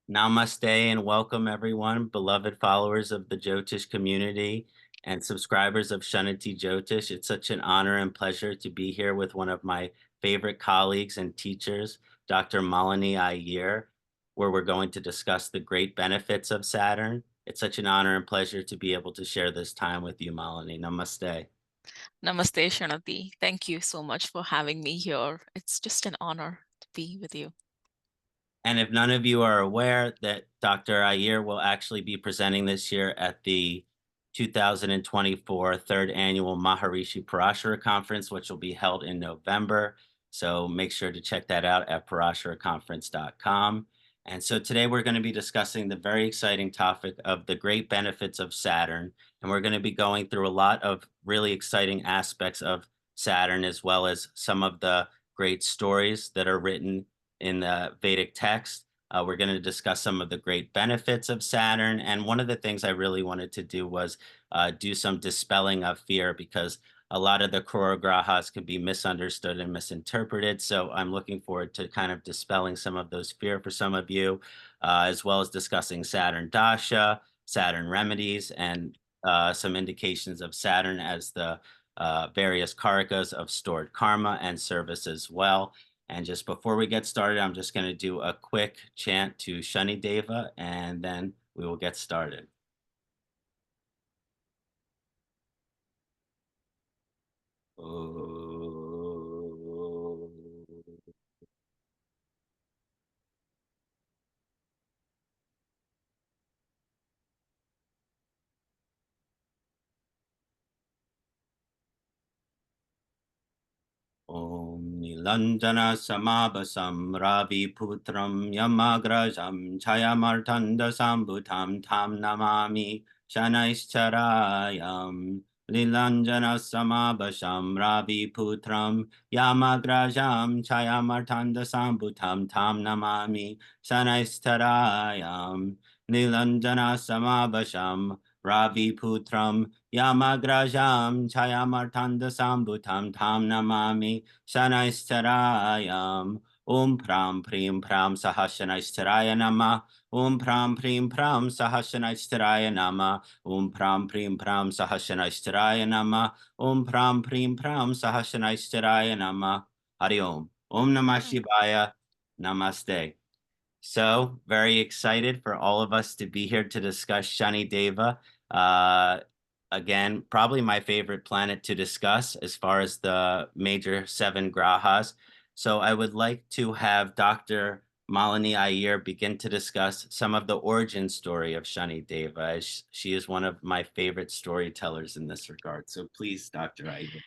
Namaste and welcome everyone, beloved followers of the Jyotish community and subscribers of Kṣaṇāti Jyotish. It's such an honor and pleasure to be here with one of my favorite colleagues and teachers, Dr. Malini Iyer, where we're going to discuss the great benefits of Saturn. It's such an honor and pleasure to be able to share this time with you, Malini. Namaste. Namaste, Kṣaṇāti. Thank you so much for having me here. It's just an honor to be with you. And if none of you are aware that Dr. Iyer will actually be presenting this year at the 2024 third annual Maharishi Parashara Conference, which will be held in November. So make sure to check that out at parasharaconference.com. And so today we're going to be discussing the very exciting topic of the great benefits of Saturn. And we're going to be going through a lot of really exciting aspects of Saturn, as well as some of the great stories that are written in the Vedic text. We're going to discuss some of the great benefits of Saturn. And one of the things I really wanted to do was do some dispelling of fear, because a lot of the Krura Grahas can be misunderstood and misinterpreted. So I'm looking forward to kind of dispelling some of those fear for some of you, as well as discussing Saturn Dasha, Saturn Remedies, and some indications of Saturn as the various karakas of stored karma and service as well. And just before we get started, I'm just going to do a quick chant to Shani Deva, and then we will get started. Om Nilanjana Samabhasam Ravi Putram Yamagrajam Chayamartanda Sambhutam Tam Namami Shanaishcharayam Nilanjana Samabhasam Ravi Putram Yamagrajam Chayamartanda Sambhutam Tam Namami Shanaishcharayam Nilanjana Samabhasam Ravi Putram Yamagrajam Chayamartanda Sambhutam Tam Namami Shanaishcharayam. Om Pram Prim Pram Sahasanaishcharaya Namah. Om Pram Prim Pram Sahasanaishcharaya Namah. Om Pram Prim Pram Sahasanaishcharaya Namah. Om Pram Prim Pram Sahasanaishcharaya Namah. Hari Om. Om Namah Shivaya. Namaste. So very excited for all of us to be here to discuss Shani Deva. Again, probably my favorite planet to discuss as far as the major 7 grahas. So I would like to have Dr. Malini Iyer begin to discuss some of the origin story of Shani Deva, as she is one of my favorite storytellers in this regard. So please, Dr. Iyer.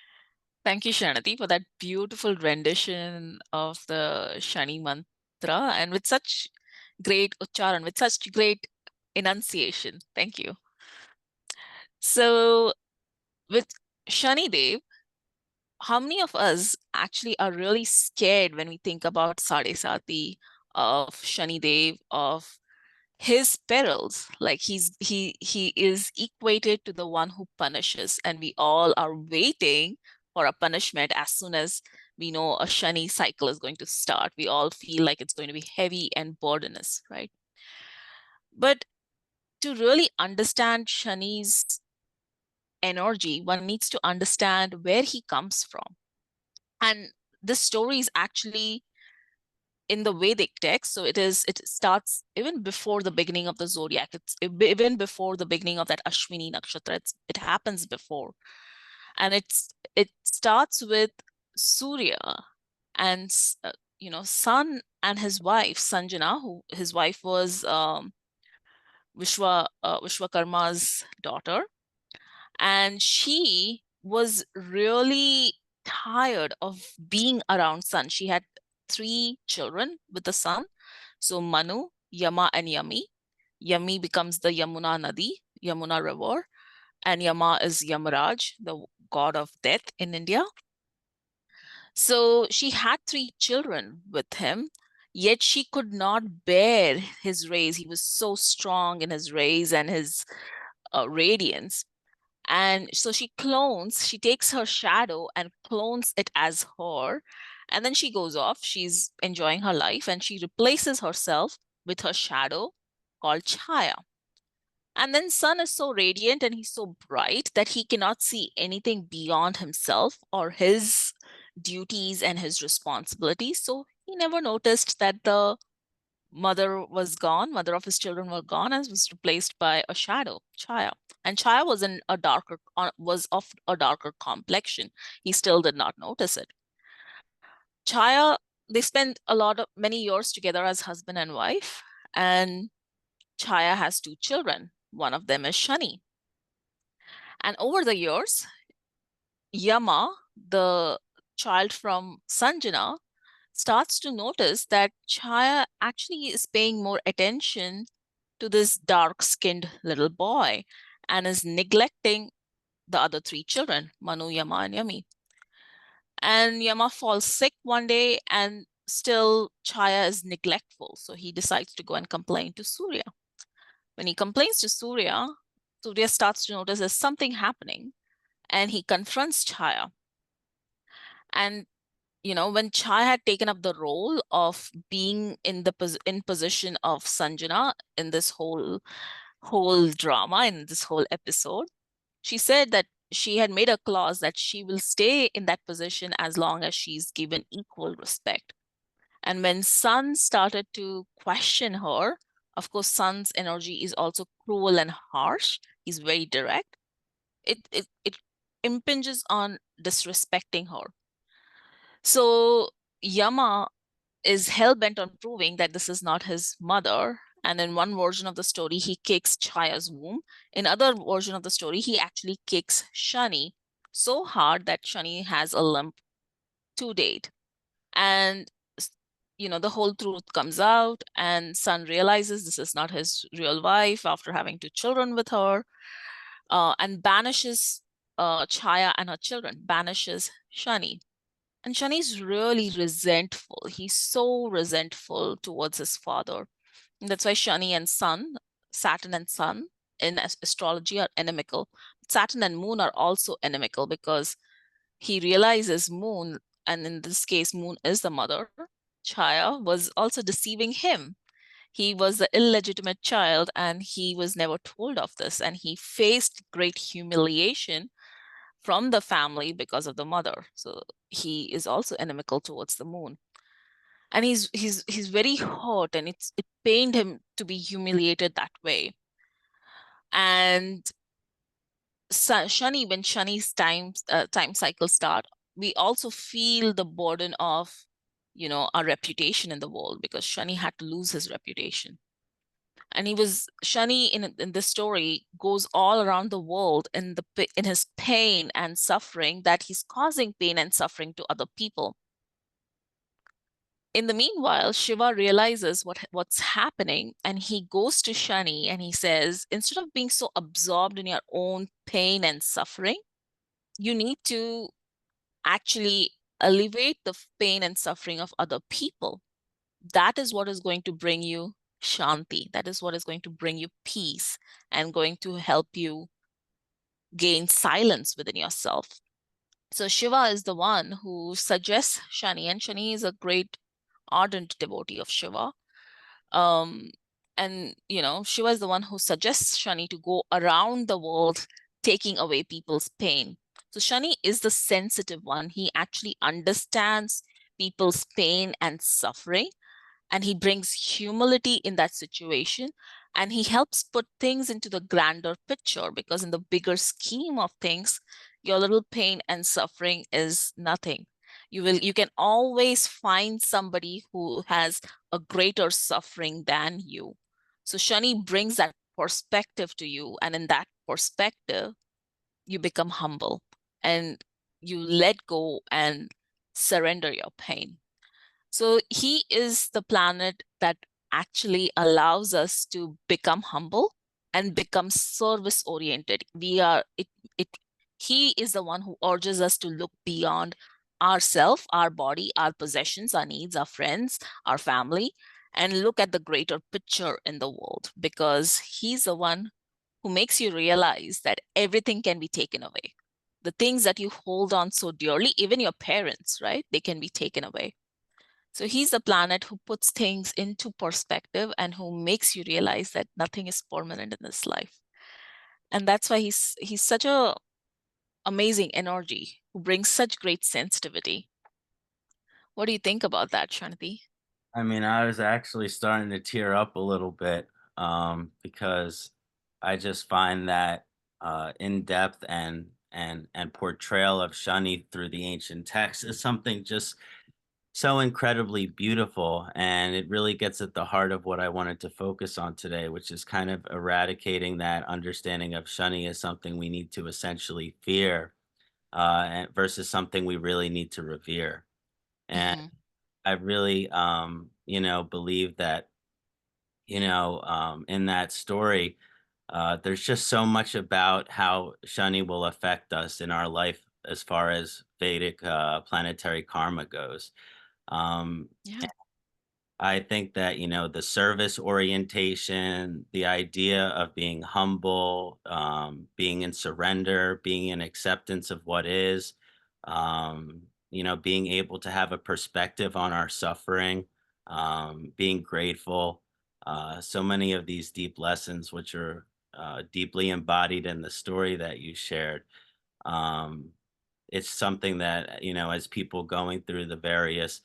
Thank you, Kṣaṇāti, for that beautiful rendition of the Shani mantra and with such great ucharan, with such great enunciation. Thank you. So with Shani Dev, how many of us actually are really scared when we think about Sade Sati, of Shani Dev, of his perils? Like he is equated to the one who punishes, and we all are waiting for a punishment as soon as we know a Shani cycle is going to start. We all feel like it's going to be heavy and burdenous, right? But to really understand Shani's energy, one needs to understand where he comes from. And this story is actually in the Vedic text. So it starts even before the beginning of the zodiac. It's even before the beginning of that Ashwini nakshatra. It happens before. And it starts with Surya and sun and his wife Sanjana, who his wife was Vishwakarma's daughter. And she was really tired of being around sun. She had 3 children with the sun. So Manu, Yama, and Yami. Yami becomes the Yamuna Nadi, Yamuna River, and Yama is Yamaraj, the god of death in India. So she had 3 children with him, yet she could not bear his rays. He was so strong in his rays and his radiance. And so she takes her shadow and clones it as her. And then she goes off. She's enjoying her life and she replaces herself with her shadow called Chaya. And then sun is so radiant and he's so bright that he cannot see anything beyond himself or his duties and his responsibilities. So he never noticed that the mother was gone, mother of his children were gone, and was replaced by a shadow, Chaya. And Chaya was of a darker complexion. He still did not notice it. Chaya, they spent many years together as husband and wife, and Chaya has two children. One of them is Shani. And over the years, Yama, the child from Sanjana, starts to notice that Chaya actually is paying more attention to this dark-skinned little boy and is neglecting the other three children, Manu, Yama, and Yami. And Yama falls sick one day, and still Chaya is neglectful. So he decides to go and complain to Surya. When he complains to Surya, Surya starts to notice there's something happening, and he confronts Chaya. And when Chaya had taken up the role of being in position of Sanjana in this whole drama, in this whole episode, she said that she had made a clause that she will stay in that position as long as she's given equal respect. And when Sun started to question her, of course, Sun's energy is also cruel and harsh. He's very direct. It impinges on disrespecting her. So Yama is hell-bent on proving that this is not his mother. And in one version of the story, he kicks Chaya's womb. In other version of the story, he actually kicks Shani so hard that Shani has a limp to date. And the whole truth comes out, and Sun realizes this is not his real wife after having two children with her, and banishes Chaya and her children, banishes Shani. And Shani's really resentful. He's so resentful towards his father. And that's why Shani and Sun, Saturn and Sun in astrology are inimical. Saturn and Moon are also inimical because he realizes Moon, and in this case, Moon is the mother, Chaya, was also deceiving him. He was the illegitimate child, and he was never told of this. And he faced great humiliation from the family because of the mother. So he is also inimical towards the Moon. And he's very hurt, and it pained him to be humiliated that way. And Shani, when Shani's time cycle start, we also feel the burden of our reputation in the world, because Shani had to lose his reputation. And Shani in this story goes all around the world in his pain and suffering, that he's causing pain and suffering to other people. In the meanwhile, Shiva realizes what's happening, and he goes to Shani and he says, instead of being so absorbed in your own pain and suffering, you need to actually alleviate the pain and suffering of other people. That is what is going to bring you Shanti. That is what is going to bring you peace and going to help you gain silence within yourself. So Shiva is the one who suggests Shani, and Shani is a great ardent devotee of Shiva. And Shiva is the one who suggests Shani to go around the world taking away people's pain. So Shani is the sensitive one. He actually understands people's pain and suffering, and he brings humility in that situation, and he helps put things into the grander picture, because in the bigger scheme of things, your little pain and suffering is nothing. You can always find somebody who has a greater suffering than you. So Shani brings that perspective to you, and in that perspective, you become humble and you let go and surrender your pain. So he is the planet that actually allows us to become humble and become service oriented. He is the one who urges us to look beyond ourself, our body, our possessions, our needs, our friends, our family, and look at the greater picture in the world, because he's the one who makes you realize that everything can be taken away. The things that you hold on so dearly, even your parents, right? They can be taken away. So he's a planet who puts things into perspective and who makes you realize that nothing is permanent in this life. And that's why he's such a amazing energy who brings such great sensitivity. What do you think about that, Kṣaṇāti? I mean, I was actually starting to tear up a little bit, because I just find that in depth and portrayal of Shani through the ancient texts is something just so incredibly beautiful, and it really gets at the heart of what I wanted to focus on today, which is kind of eradicating that understanding of Shani as something we need to essentially fear, versus something we really need to revere. And Mm-hmm. I really, believe that, in that story, there's just so much about how Shani will affect us in our life as far as Vedic planetary karma goes. Um, Yeah. I think that, the service orientation, the idea of being humble, being in surrender, being in acceptance of what is, being able to have a perspective on our suffering, being grateful. So many of these deep lessons, which are deeply embodied in the story that you shared. Um, it's something that, as people going through the various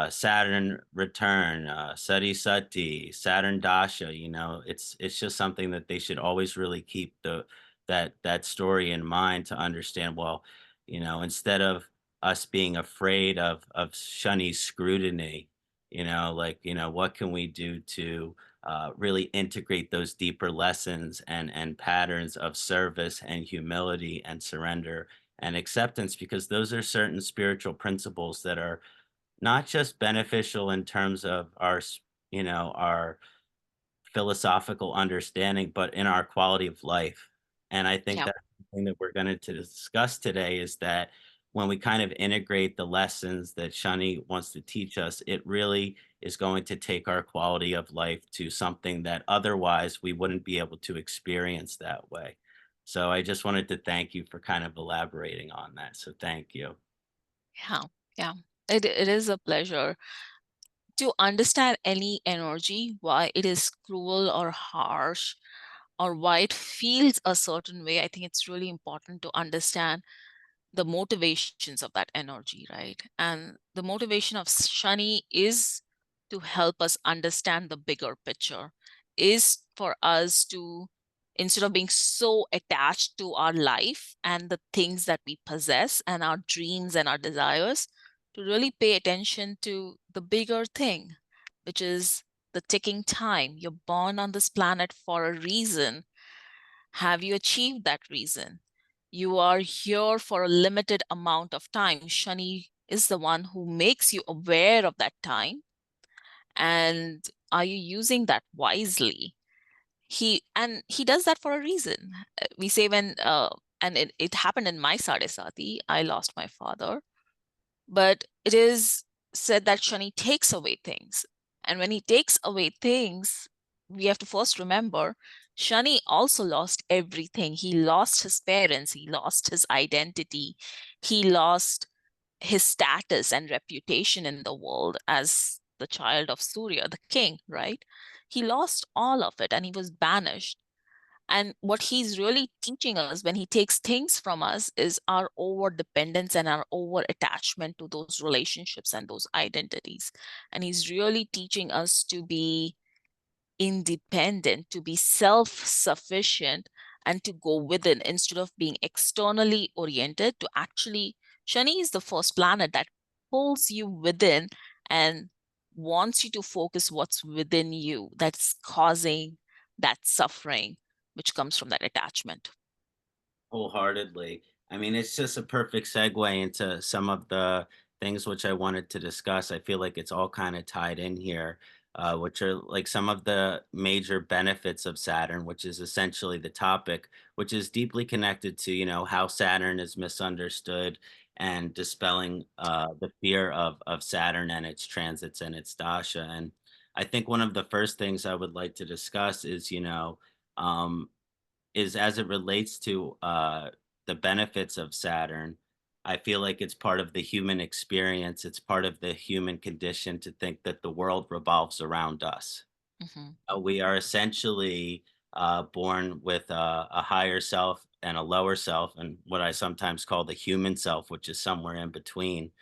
Saturn Return, Sade Sati, Saturn Dasha, it's just something that they should always really keep that story in mind to understand. Well, instead of us being afraid of Shuni's scrutiny, like, what can we do to really integrate those deeper lessons and patterns of service and humility and surrender and acceptance, because those are certain spiritual principles that are not just beneficial in terms of our philosophical understanding, but in our quality of life. And I think Yeah. that's something that we're going to discuss today, is that when we kind of integrate the lessons that Shani wants to teach us, it really is going to take our quality of life to something that otherwise we wouldn't be able to experience that way. So I just wanted to thank you for kind of elaborating on that. So thank you. Yeah. Yeah. It is a pleasure to understand any energy, why it is cruel or harsh, or why it feels a certain way. I think it's really important to understand the motivations of that energy, right? And the motivation of Shani is to help us understand the bigger picture, is for us to, instead of being so attached to our life and the things that we possess and our dreams and our desires, to really pay attention to the bigger thing, which is the ticking time. You're born on this planet for a reason. Have you achieved that reason? You are here for a limited amount of time. Shani is the one who makes you aware of that time. And are you using that wisely? He does that for a reason. We say when and it happened in my Sade Sati, I lost my father. But it is said that Shani takes away things. And when he takes away things, we have to first remember Shani also lost everything. He lost his parents, he lost his identity, he lost his status and reputation in the world as the child of Surya, the king, right? He lost all of it and he was banished. And what he's really teaching us when he takes things from us is our over dependence and our over attachment to those relationships and those identities. And he's really teaching us to be independent, to be self sufficient, and to go within instead of being externally oriented. To actually, Shani is the first planet that pulls you within and wants you to focus what's within you that's causing that suffering, which comes from that attachment. Wholeheartedly. I mean, it's just a perfect segue into some of the things which I wanted to discuss. I feel like it's all kind of tied in here, which are like some of the major benefits of Saturn, which is essentially the topic, which is deeply connected to, how Saturn is misunderstood and dispelling the fear of Saturn and its transits and its dasha. And I think one of the first things I would like to discuss um, is as it relates to the benefits of Saturn. I feel like it's part of the human experience. It's part of the human condition to think that the world revolves around us. Hmm. We are essentially born with a higher self and a lower self, and what I sometimes call the human self, which is somewhere in between,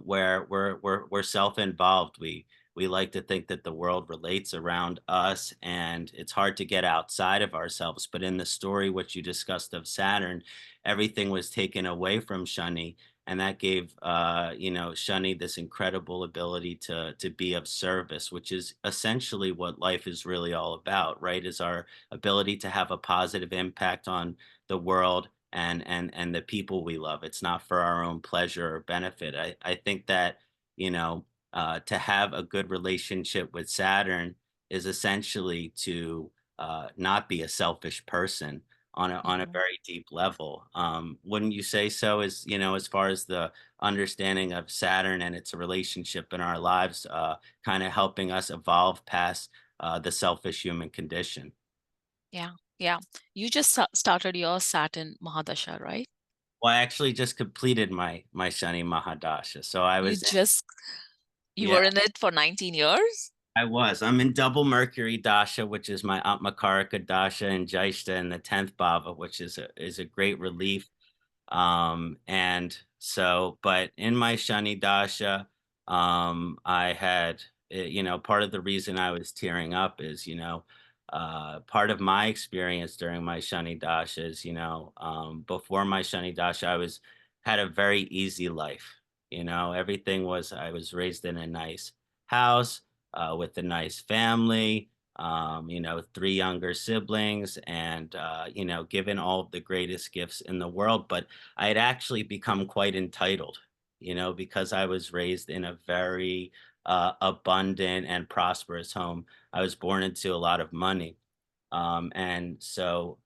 where we're self-involved. We like to think that the world relates around us, and it's hard to get outside of ourselves. But in the story which you discussed of Saturn, everything was taken away from Shani, and that gave Shani this incredible ability to be of service, which is essentially what life is really all about, right? Is our ability to have a positive impact on the world and the people we love. It's not for our own pleasure or benefit. I think that to have a good relationship with Saturn is essentially to not be a selfish person on a Hmm. very deep level. Wouldn't you say so? As far as the understanding of Saturn and its relationship in our lives, kind of helping us evolve past the selfish human condition. Yeah, yeah. You just started your Saturn Mahadasha, right? Well, I actually just completed my Shani Mahadasha, so I You was in, just you yeah, were in it for 19 years? I was. I'm in double Mercury Dasha, which is my Atmakarika Dasha, and Jaishta in the 10th Bhava, which is a great relief. And so, but in my Shani Dasha, I had, part of the reason I was tearing up is, part of my experience during my Shani Dasha is, before my Shani Dasha, had a very easy life. Everything was, I was raised in a nice house, with a nice family, three younger siblings, and, given all of the greatest gifts in the world. But I had actually become quite entitled, because I was raised in a very abundant and prosperous home. I was born into a lot of money. And so,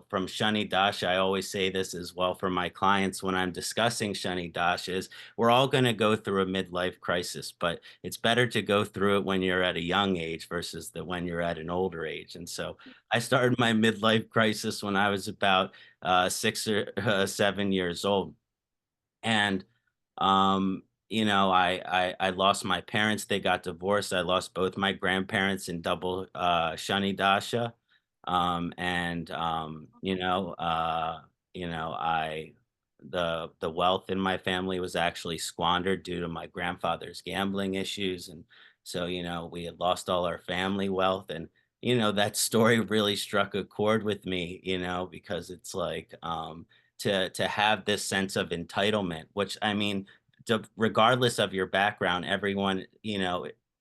from Shani Dash, I always say this as well for my clients when I'm discussing Shani Dash is we're all going to go through a midlife crisis, but it's better to go through it when you're at a young age versus when you're at an older age. And so I started my midlife crisis when I was about 6 or 7 years old. And I lost my parents. They got divorced. I lost both my grandparents in double Shani Dasha. And I the wealth in my family was actually squandered due to my grandfather's gambling issues. And so, we had lost all our family wealth. And that story really struck a chord with me, because it's like to have this sense of entitlement, which I mean, regardless of your background, everyone,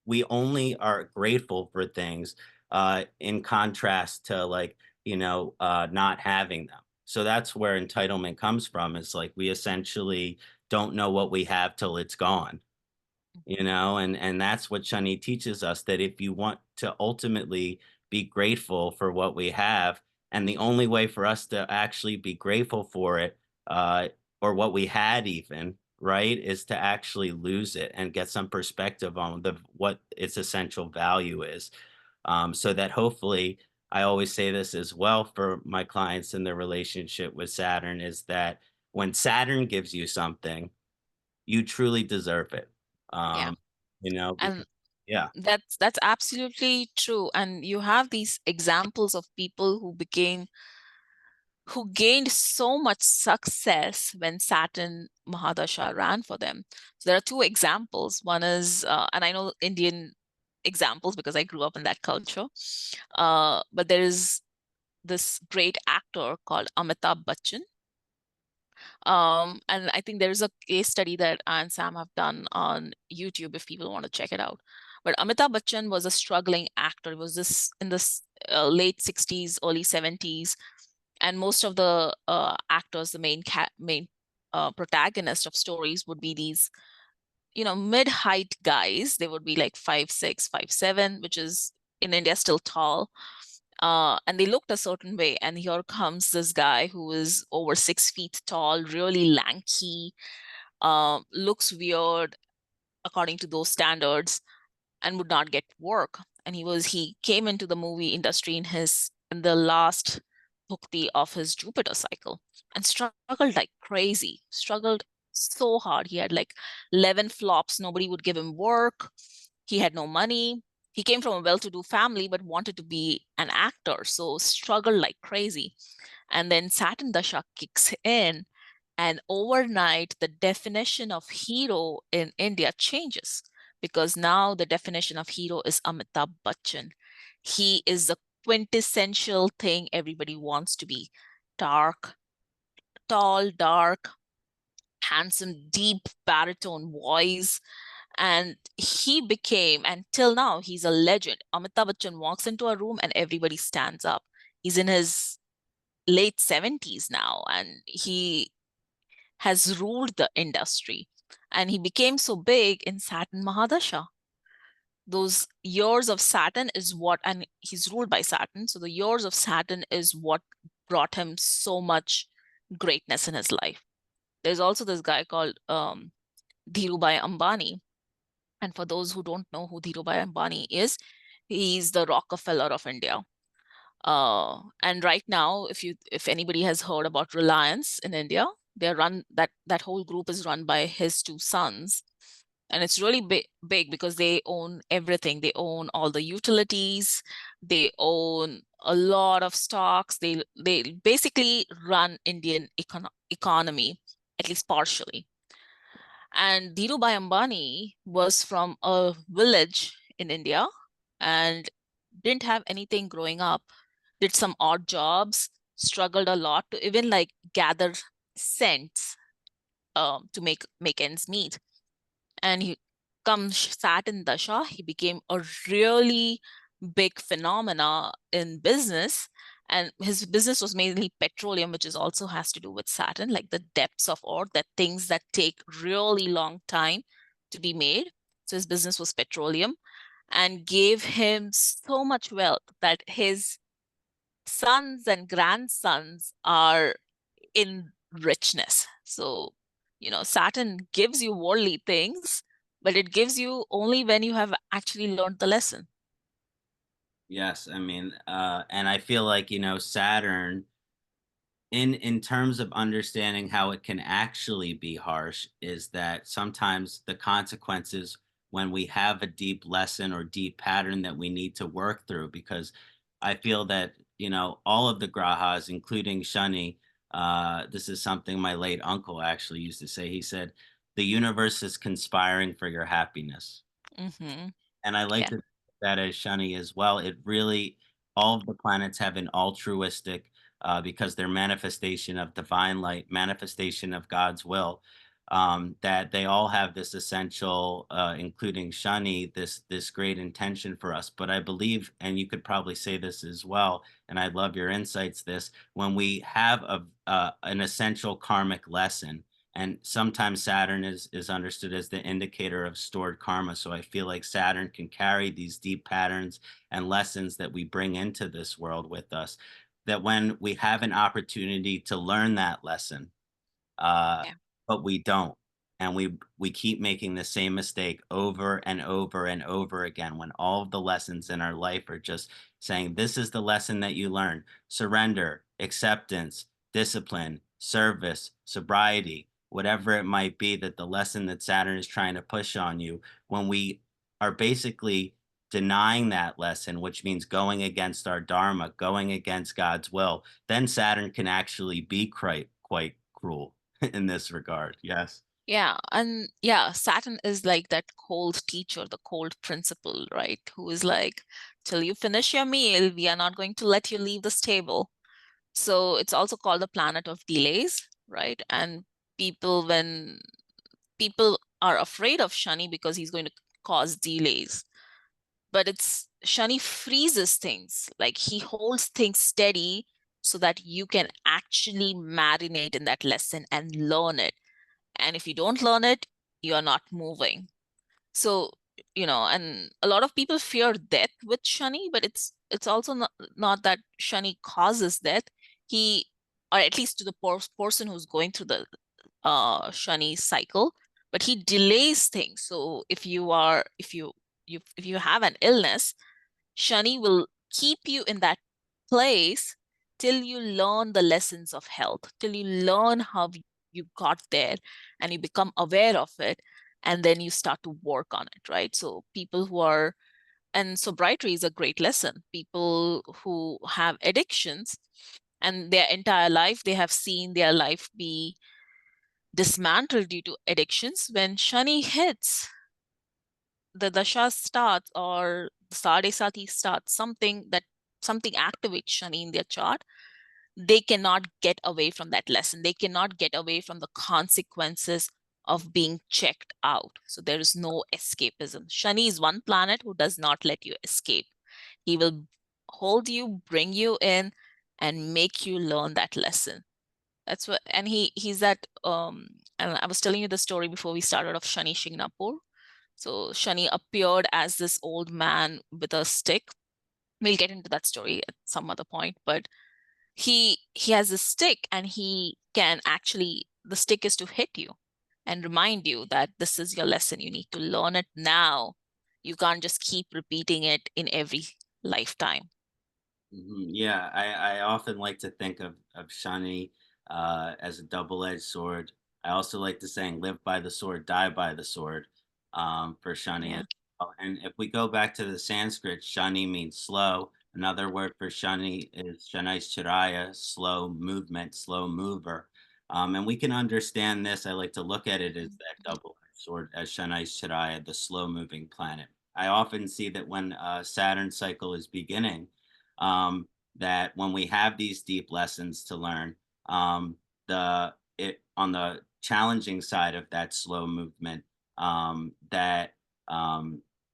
we only are grateful for things in contrast to like, not having them. So that's where entitlement comes from. It's like we essentially don't know what we have till it's gone, and that's what Shani teaches us, that if you want to ultimately be grateful for what we have, and the only way for us to actually be grateful for it, uh, or what we had even, right, is to actually lose it and get some perspective on what its essential value is. So that hopefully, I always say this as well for my clients in their relationship with Saturn, is that when Saturn gives you something, you truly deserve it. Yeah. Um, because And yeah, that's absolutely true. And you have these examples of people who gained so much success when Saturn Mahadasha ran for them. So there are two examples. One is, and I know Indian examples because I grew up in that culture. But there is this great actor called Amitabh Bachchan. And I think there's a case study that I and Sam have done on YouTube if people want to check it out. But Amitabh Bachchan was a struggling actor. He was this in the late 60s, early 70s, and most of the actors, the main protagonist of stories would be these, mid-height guys. They would be like 5'6", 5'7", which is in India still tall. And they looked a certain way. And here comes this guy who is over 6 feet tall, really lanky, looks weird according to those standards, and would not get work. And he came into the movie industry in the last bhukti of his Jupiter cycle and struggled like crazy, struggled so hard. He had like 11 flops. Nobody would give him work. He had no money. He came from a well-to-do family, but wanted to be an actor, so struggled like crazy. And then Saturn Dasha kicks in, and overnight, the definition of hero in India changes, because now the definition of hero is Amitabh Bachchan. He is the quintessential thing everybody wants to be: dark, tall, dark, handsome, deep baritone voice. And he became, and till now, he's a legend. Amitabh Bachchan walks into a room and everybody stands up. He's in his late 70s now, and he has ruled the industry. And he became so big in Saturn Mahadasha. Those years of Saturn is what, and he's ruled by Saturn. So the years of Saturn is what brought him so much greatness in his life. There's also this guy called Dhirubhai Ambani. And for those who don't know who Dhirubhai Ambani is, he's the Rockefeller of India. And right now, if anybody has heard about Reliance in India, they're run that whole group is run by his two sons, and it's really big because they own everything. They own all the utilities, they own a lot of stocks. They basically run Indian economy, at least partially. And Dhirubhai Ambani was from a village in India and didn't have anything growing up, did some odd jobs, struggled a lot to even like gather cents to make ends meet. And he comes Saturn Dasha, he became a really big phenomena in business. And his business was mainly petroleum, which is also has to do with Saturn, like the depths of ore, that things that take really long time to be made. So his business was petroleum, and gave him so much wealth that his sons and grandsons are in richness. So, Saturn gives you worldly things, but it gives you only when you have actually learned the lesson. Yes, I mean, and I feel like, Saturn, in terms of understanding how it can actually be harsh, is that sometimes the consequences, when we have a deep lesson or deep pattern that we need to work through, because I feel that, all of the grahas, including Shani, this is something my late uncle actually used to say. He said, the universe is conspiring for your happiness. Mm-hmm. And I like Yeah. to that as Shani as well. It really, all of the planets have an altruistic, because they're manifestation of divine light, manifestation of God's will. That they all have this essential, including Shani, this great intention for us. But I believe, and you could probably say this as well, and I'd love your insights. This, when we have an essential karmic lesson, and sometimes Saturn is understood as the indicator of stored karma. So I feel like Saturn can carry these deep patterns and lessons that we bring into this world with us. That when we have an opportunity to learn that lesson, uh, Yeah. but we don't. And we keep making the same mistake over and over and over again, when all of the lessons in our life are just saying, this is the lesson that you learn: surrender, acceptance, discipline, service, sobriety, whatever it might be, that the lesson that Saturn is trying to push on you. When we are basically denying that lesson, which means going against our dharma, going against God's will, then Saturn can actually be quite cruel in this regard. Yes. Yeah. And yeah, Saturn is like that cold teacher, the cold principal, right? Who is like, till you finish your meal, we are not going to let you leave this table. So it's also called the planet of delays, right? And when people are afraid of Shani because he's going to cause delays, but it's Shani freezes things, like he holds things steady so that you can actually marinate in that lesson and learn it. And if you don't learn it, you are not moving. So, and a lot of people fear death with Shani, but it's also not that Shani causes death. He, or at least to the person who's going through the Shani cycle, but he delays things. So if you have an illness, Shani will keep you in that place till you learn the lessons of health, till you learn how you got there and you become aware of it, and then you start to work on it, right? So people who are, and sobriety is a great lesson. People who have addictions and their entire life, they have seen their life be dismantled due to addictions. When Shani hits, the dasha starts, or the Sade Sati starts, something activates Shani in their chart, they cannot get away from that lesson. They cannot get away from the consequences of being checked out. So there is no escapism. Shani is one planet who does not let you escape. He will hold you, bring you in, and make you learn that lesson. That's what, and he's that, and I was telling you the story before we started of Shani Shingnapur. So Shani appeared as this old man with a stick. We'll get into that story at some other point, but he has a stick, and he can actually, the stick is to hit you and remind you that this is your lesson. You need to learn it now. You can't just keep repeating it in every lifetime. Yeah, I often like to think of Shani as a double-edged sword. I also like to saying "live by the sword, die by the sword" for Shani Yeah. as well. And if we go back to the Sanskrit, Shani means slow. Another word for Shani is Shanaishcharaya, slow movement, slow mover. And we can understand this. I like to look at it as that double-edged sword, as Shanaishcharaya, the slow-moving planet. I often see that when Saturn cycle is beginning, um, that when we have these deep lessons to learn, on the challenging side of that slow movement, that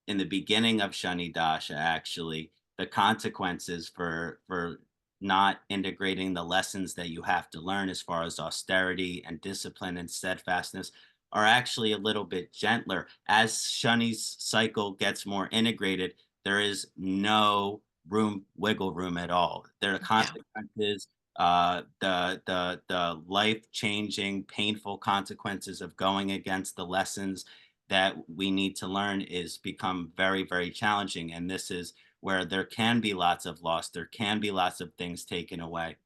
in the beginning of Shani Dasha, actually, the consequences for not integrating the lessons that you have to learn as far as austerity and discipline and steadfastness are actually a little bit gentler. As Shani's cycle gets more integrated, there is no wiggle room at all. There are Yeah. consequences, the life changing, painful consequences of going against the lessons that we need to learn is become very, very challenging. And this is where there can be lots of loss. There can be lots of things taken away,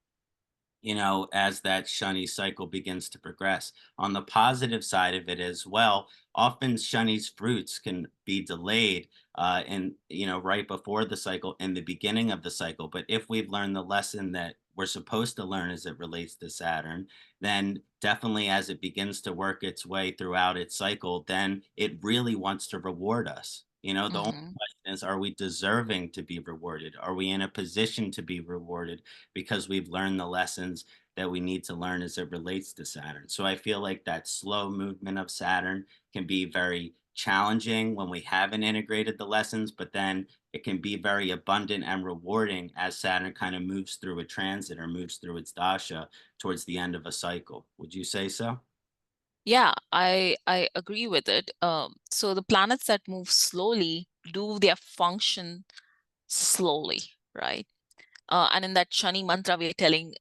as that Shani cycle begins to progress. On the positive side of it as well, often Shani's fruits can be delayed right before the cycle, in the beginning of the cycle. But if we've learned the lesson that we're supposed to learn as it relates to Saturn, then definitely as it begins to work its way throughout its cycle, then it really wants to reward us. The only Hmm. question is, are we deserving to be rewarded? Are we in a position to be rewarded because we've learned the lessons that we need to learn as it relates to Saturn? So I feel like that slow movement of Saturn can be very challenging when we haven't integrated the lessons, but then it can be very abundant and rewarding as Saturn kind of moves through a transit or moves through its dasha towards the end of a cycle. Would you say so? Yeah, I agree with it. So the planets that move slowly do their function slowly, right? And in that Shani mantra, we're telling,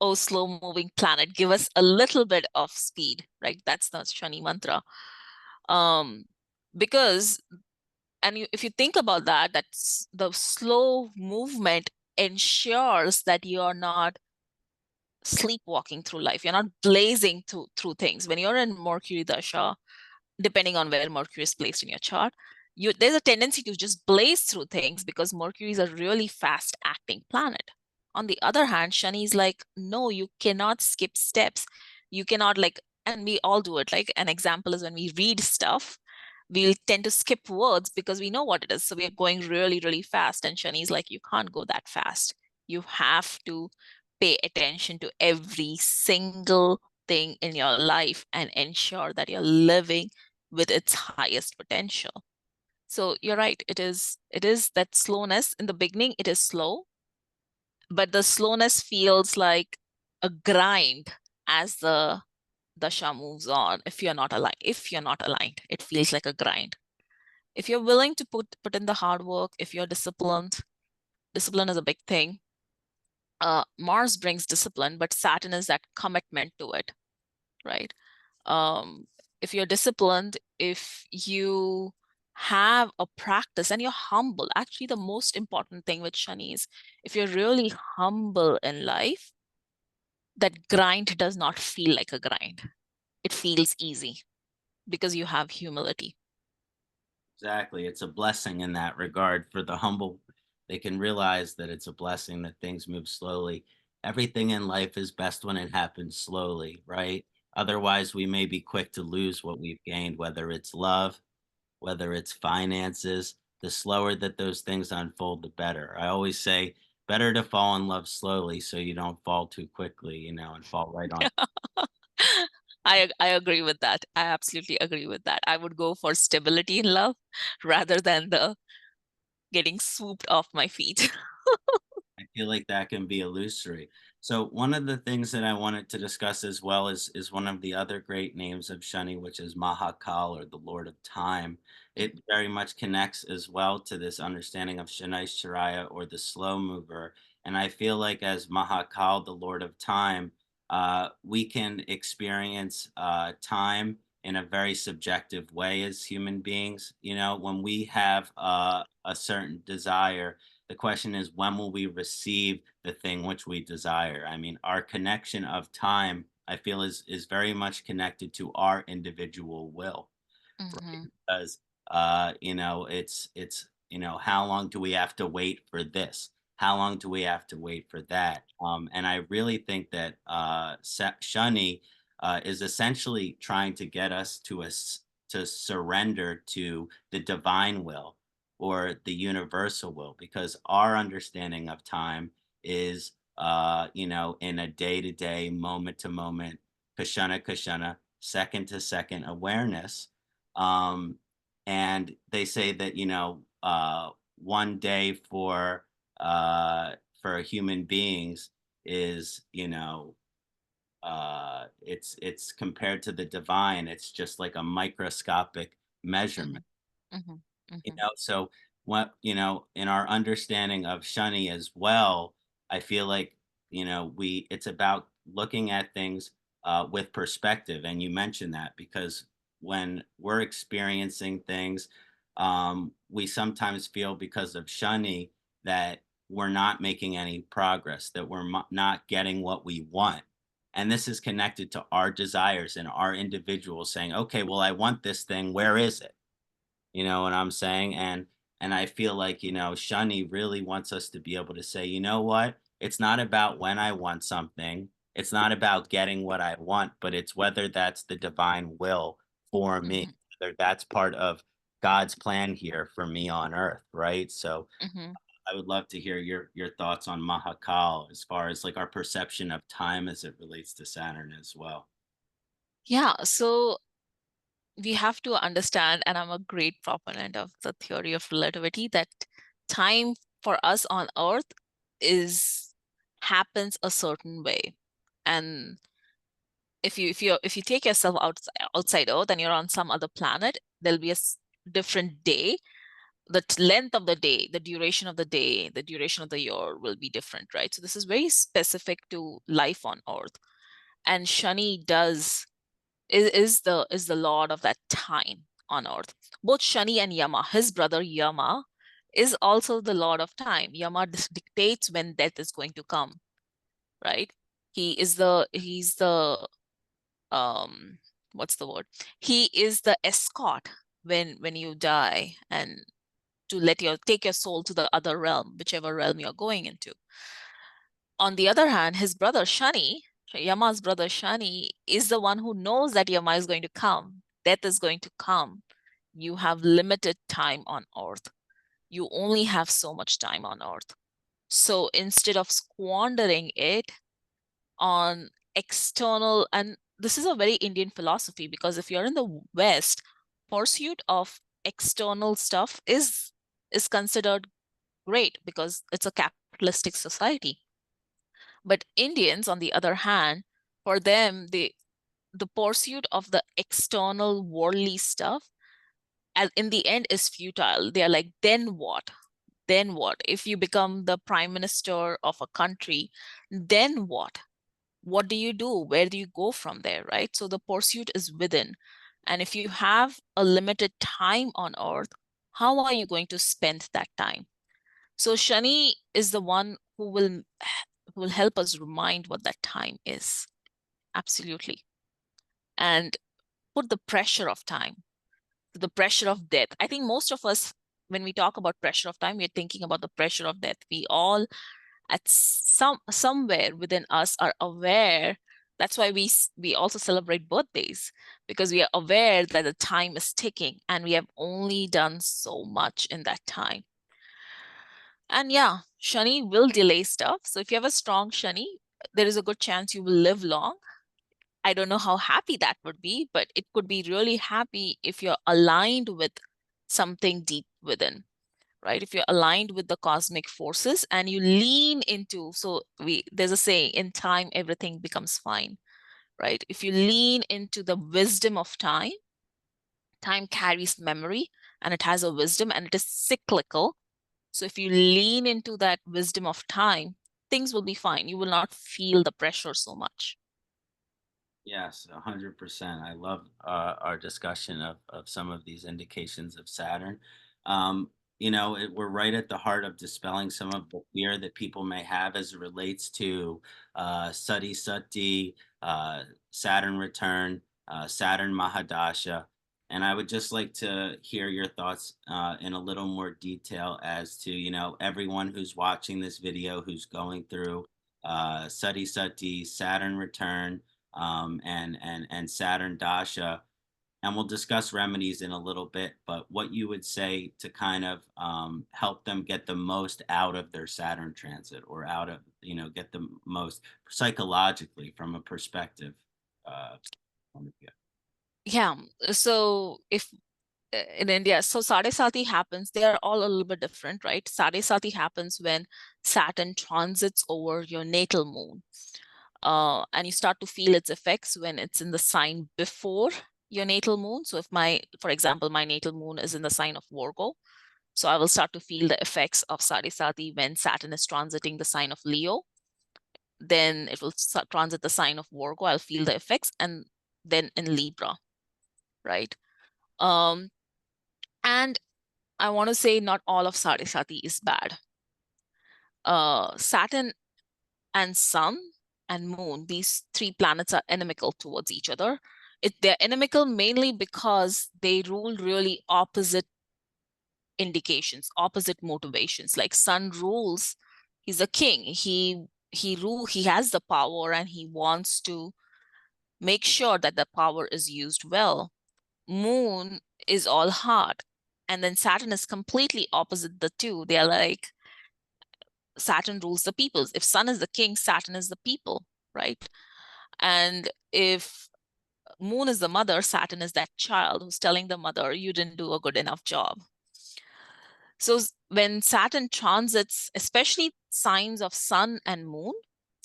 oh, slow moving planet, give us a little bit of speed, right? That's the Shani mantra. Um, because, if you think about that, that's the slow movement ensures that you're not sleepwalking through life. You're not blazing through things. When you're in Mercury Dasha, depending on where Mercury is placed in your chart, there's a tendency to just blaze through things because Mercury is a really fast acting planet. On the other hand, Shani is like, no, you cannot skip steps. You cannot, like, and we all do it. Like, an example is when we read stuff, we'll tend to skip words because we know what it is. So we're going really, really fast. And Shani is like, you can't go that fast. You have to pay attention to every single thing in your life and ensure that you're living with its highest potential. So you're right, it is that slowness in the beginning, it is slow, but the slowness feels like a grind as the dasha moves on. If you're not aligned, it feels like a grind. If you're willing to put in the hard work, if you're disciplined, discipline is a big thing. Mars brings discipline, but Saturn is that commitment to it, right? um, if you're disciplined, if you have a practice and you're humble, actually the most important thing with Shani is if you're really humble in life, that grind does not feel like a grind. It feels easy because you have humility. Exactly. It's a blessing in that regard for the humble. They can realize that it's a blessing that things move slowly. Everything in life is best when it happens slowly, right? Otherwise, we may be quick to lose what we've gained, whether it's love, whether it's finances. The slower that those things unfold, the better. I always say, better to fall in love slowly so you don't fall too quickly, and fall right on. I agree with that. I absolutely agree with that. I would go for stability in love rather than the getting swooped off my feet. I feel like that can be illusory. So one of the things that I wanted to discuss as well is one of the other great names of Shani, which is Mahakal, or the Lord of Time. It very much connects as well to this understanding of Shani Shingnapur, or the slow mover. And I feel like as Mahakal, the Lord of Time, we can experience time in a very subjective way as human beings. When we have a certain desire, the question is, when will we receive the thing which we desire? I mean, our connection of time, I feel, is very much connected to our individual will, right? Mm-hmm. Because how long do we have to wait for this? How long do we have to wait for that? And I really think that Shani is essentially trying to get us to surrender to the divine will, or the universal will, because our understanding of time is in a day-to-day, moment-to-moment, kshana, second-to-second awareness. um, and they say that, one day for human beings is, it's compared to the divine, it's just like a microscopic Mm-hmm. measurement. Mm-hmm. Mm-hmm. So what, in our understanding of Shani as well, I feel like, it's about looking at things with perspective. And you mentioned that, because when we're experiencing things, we sometimes feel, because of Shani, that we're not making any progress, that we're not getting what we want. And this is connected to our desires and our individuals saying, okay, well, I want this thing. Where is it? You know what I'm saying? And I feel like, Shani really wants us to be able to say, you know what? It's not about when I want something. It's not about getting what I want, but it's whether that's the divine will for me, Mm-hmm. whether that's part of God's plan here for me on earth, right? So Mm-hmm. I would love to hear your thoughts on Mahakal, as far as like our perception of time as it relates to Saturn as well. Yeah, so we have to understand, and I'm a great proponent of the theory of relativity, that time for us on Earth is happens a certain way. And if you take yourself outside Earth and you're on some other planet, there'll be a different day. The length of the day, the duration of the day, the duration of the year will be different, right? So this is very specific to life on Earth. And Shani is the lord of that time on Earth. Both Shani and Yama, his brother Yama, is also the lord of time. Yama dictates when death is going to come, right? He's the um what's the word? He is the escort when you die, and to take your soul to the other realm, whichever realm you're going into. On the other hand, his brother Shani, Yama's brother Shani, is the one who knows that Yama is going to come, death is going to come. You have limited time on Earth. You only have so much time on Earth. So instead of squandering it on external, and this is a very Indian philosophy, because if you're in the West, pursuit of external stuff is considered great because it's a capitalistic society. But Indians, on the other hand, for them, the pursuit of the external worldly stuff, as in the end, is futile. They're like, then what? Then what? If you become the prime minister of a country, then what? What do you do? Where do you go from there, right? So the pursuit is within. And if you have a limited time on earth, how are you going to spend that time? So Shani is the one will help us remind what that time is. Absolutely. And put the pressure of time, the pressure of death. I think most of us, when we talk about pressure of time, we're thinking about the pressure of death. We all at somewhere within us are aware. That's why we also celebrate birthdays, because we are aware that the time is ticking and we have only done so much in that time. And yeah, Shani will delay stuff. So if you have a strong Shani, there is a good chance you will live long. I don't know how happy that would be, but it could be really happy if you're aligned with something deep within, right? If you're aligned with the cosmic forces and you lean into, so there's a saying, in time, everything becomes fine, right? If you lean into the wisdom of time, time carries memory and it has a wisdom and it is cyclical. So if you lean into that wisdom of time, things will be fine. You will not feel the pressure so much. Yes, 100%. I love our discussion of some of these indications of Saturn. We're right at the heart of dispelling some of the fear that people may have as it relates to Sade Sati, Saturn Return, Saturn Mahadasha. And I would just like to hear your thoughts in a little more detail as to, everyone who's watching this video who's going through Sade Sati, Saturn Return, and Saturn Dasha, and we'll discuss remedies in a little bit. But what you would say to kind of help them get the most out of their Saturn transit, or out of get the most psychologically from a perspective point of view. Yeah. So if in India, so Sade Sati happens, they are all a little bit different, right? Sade Sati happens when Saturn transits over your natal moon. And you start to feel its effects when it's in the sign before your natal moon. So if for example, my natal moon is in the sign of Virgo, so I will start to feel the effects of Sade Sati when Saturn is transiting the sign of Leo. Then it will transit the sign of Virgo. I'll feel the effects, and then in Libra, right? Um, and I want to say not all of Sade Sati is bad. Saturn and Sun and Moon, these three planets are inimical towards each other. They're inimical mainly because they rule really opposite indications, opposite motivations. Like Sun rules, he's a king. He has the power and he wants to make sure that the power is used well. Moon is all heart. And then Saturn is completely opposite the two. They are like, Saturn rules the peoples. If Sun is the king, Saturn is the people, right? And if Moon is the mother, Saturn is that child who's telling the mother, you didn't do a good enough job. So when Saturn transits, especially signs of Sun and Moon,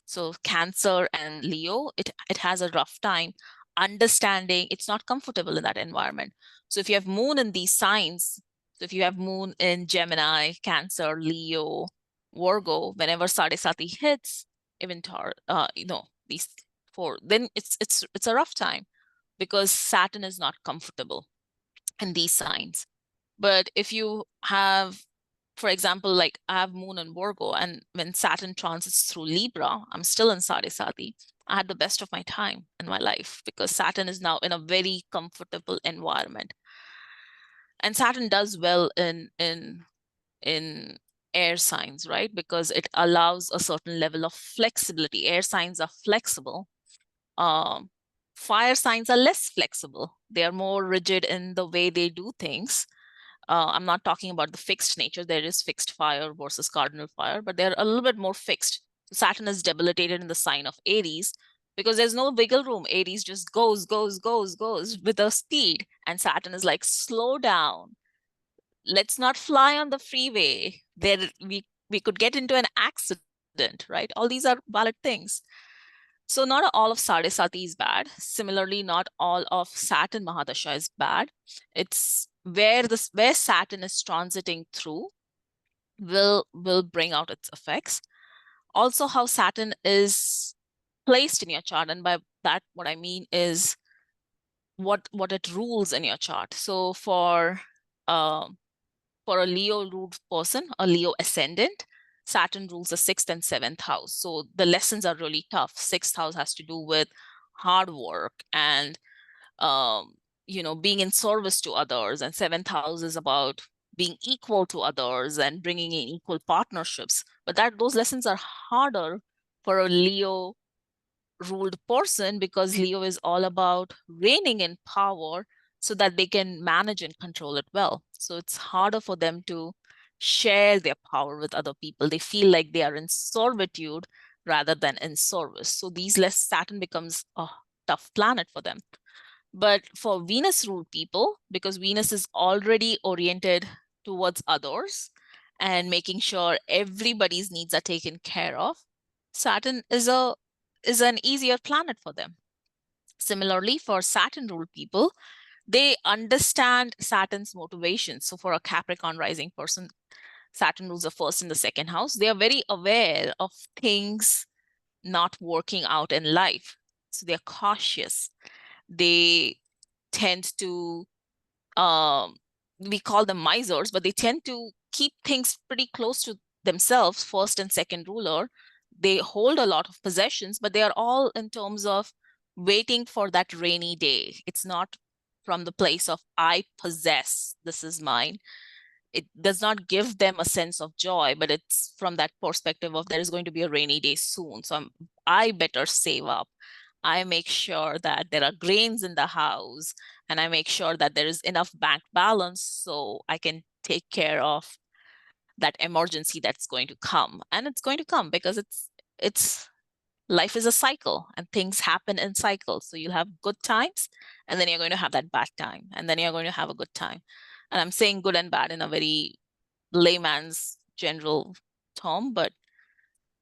so Cancer and Leo, it has a rough time understanding. It's not comfortable in that environment. So if you have Moon in these signs, so if you have Moon in Gemini, Cancer, Leo, Virgo, whenever Sade Sati hits, even these four, then it's a rough time because Saturn is not comfortable in these signs. But if you have, for example, like I have Moon in Virgo, and when Saturn transits through Libra, I'm still in Sade Sati. I had the best of my time in my life because Saturn is now in a very comfortable environment. And Saturn does well in air signs, right? Because it allows a certain level of flexibility. Air signs are flexible. Um, Fire signs are less flexible. They are more rigid in the way they do things. I'm not talking about the fixed nature. There is fixed fire versus cardinal fire, but they're a little bit more fixed. Saturn is debilitated in the sign of Aries because there's no wiggle room. Aries just goes with a speed. And Saturn is like, slow down. Let's not fly on the freeway. We could get into an accident, right? All these are valid things. So not all of Sade Sati is bad. Similarly, not all of Saturn Mahadasha is bad. It's where Saturn is transiting through will bring out its effects. Also, how Saturn is placed in your chart, and by that what I mean is what it rules in your chart. So for a Leo ruled person, a Leo ascendant, Saturn rules the sixth and seventh house. So the lessons are really tough. Sixth house has to do with hard work and being in service to others, and seventh house is about being equal to others and bringing in equal partnerships. But those lessons are harder for a Leo ruled person, because Leo is all about reigning in power so that they can manage and control it well. So it's harder for them to share their power with other people. They feel like they are in servitude rather than in service. So these less Saturn becomes a tough planet for them. But for Venus ruled people, because Venus is already oriented towards others and making sure everybody's needs are taken care of, Saturn is an easier planet for them. Similarly, for Saturn ruled people, they understand Saturn's motivations. So for a Capricorn rising person, Saturn rules the first and the second house. They are very aware of things not working out in life. So they're cautious. They tend to we call them misers, but they tend to keep things pretty close to themselves, first and second ruler. They hold a lot of possessions, but they are all in terms of waiting for that rainy day. It's not from the place of I possess, this is mine. It does not give them a sense of joy, but it's from that perspective of there is going to be a rainy day soon. So I better save up. I make sure that there are grains in the house, and I make sure that there is enough bank balance so I can take care of that emergency that's going to come. And it's going to come because it's life is a cycle and things happen in cycles. So you'll have good times, and then you're going to have that bad time, and then you're going to have a good time. And I'm saying good and bad in a very layman's general term, but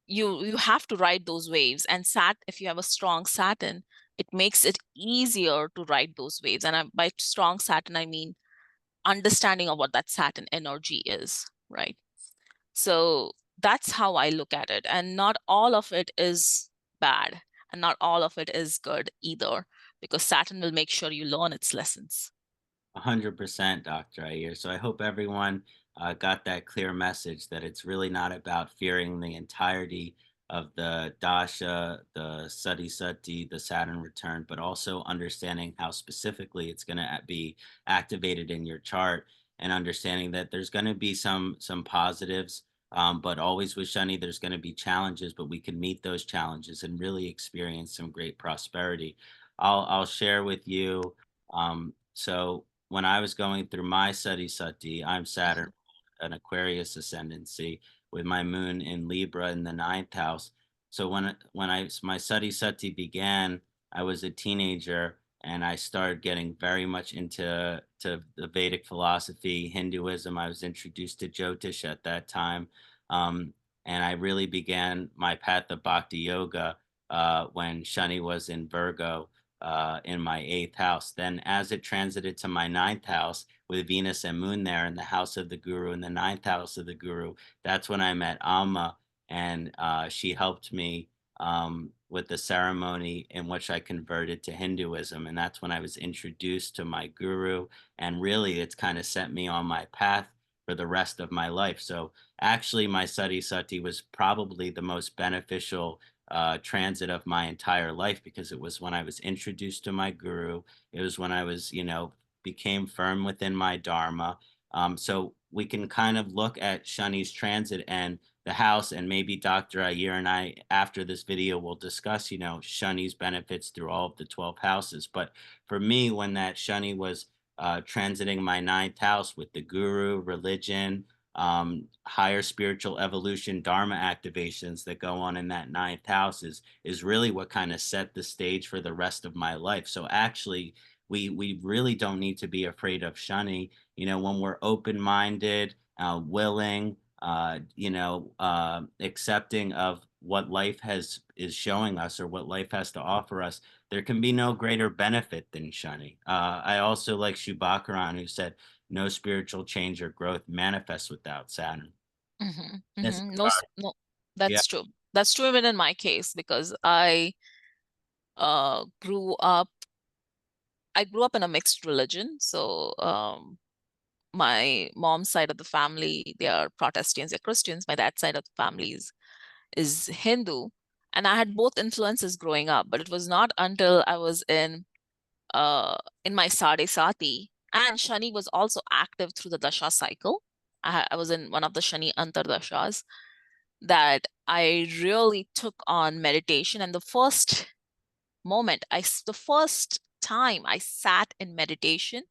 you have to ride those waves. And if you have a strong Saturn, it makes it easier to ride those waves. And by strong Saturn, I mean understanding of what that Saturn energy is, right? So that's how I look at it. And not all of it is bad, and not all of it is good either, because Saturn will make sure you learn its lessons. 100%, Dr. Iyer. So I hope everyone got that clear message that it's really not about fearing the entirety of the dasha, the Sade Sati, the Saturn return, but also understanding how specifically it's going to be activated in your chart, and understanding that there's going to be some positives, but always with Shani, there's going to be challenges, but we can meet those challenges and really experience some great prosperity. I'll share with you. So when I was going through my Sade Sati, I'm Saturn, Mhm. an Aquarius ascendancy with my moon in Libra in the ninth house. So when my Sade Sati began, I was a teenager, and I started getting very much into the Vedic philosophy, Hinduism. I was introduced to Jyotish at that time. Um, and I really began my path of Bhakti Yoga when Shani was in Virgo in my eighth house. Then, as it transited to my ninth house with Venus and Moon there in the house of the Guru, in the ninth house of the Guru, that's when I met Alma, and she helped me with the ceremony in which I converted to Hinduism. And that's when I was introduced to my Guru. And really, it's kind of set me on my path for the rest of my life. So actually, my Sati Sati was probably the most beneficial transit of my entire life, because it was when I was introduced to my guru. It was when I was, became firm within my dharma. So we can kind of look at Shani's transit and the house, and maybe Dr. Iyer and I, after this video, will discuss, Shani's benefits through all of the 12 houses. But for me, when that Shani was transiting my ninth house with the guru, religion, higher spiritual evolution, dharma activations that go on in that ninth house is really what kind of set the stage for the rest of my life. So actually, we really don't need to be afraid of Shani. When we're open-minded, willing, accepting of what life is showing us, or what life has to offer us, there can be no greater benefit than Shani. I also like Shubhakaran, who said, no spiritual change or growth manifests without Saturn. Mm-hmm, This is mm-hmm. No, no, yeah, that's true. That's true even in my case, because I grew up in a mixed religion. So my mom's side of the family, they are Protestants, they're Christians. My dad's side of the family is Hindu. And I had both influences growing up, but it was not until I was in my Sade Sati, and Shani was also active through the Dasha cycle. I was in one of the Shani Antardashas, that I really took on meditation. And the first time I sat in meditation,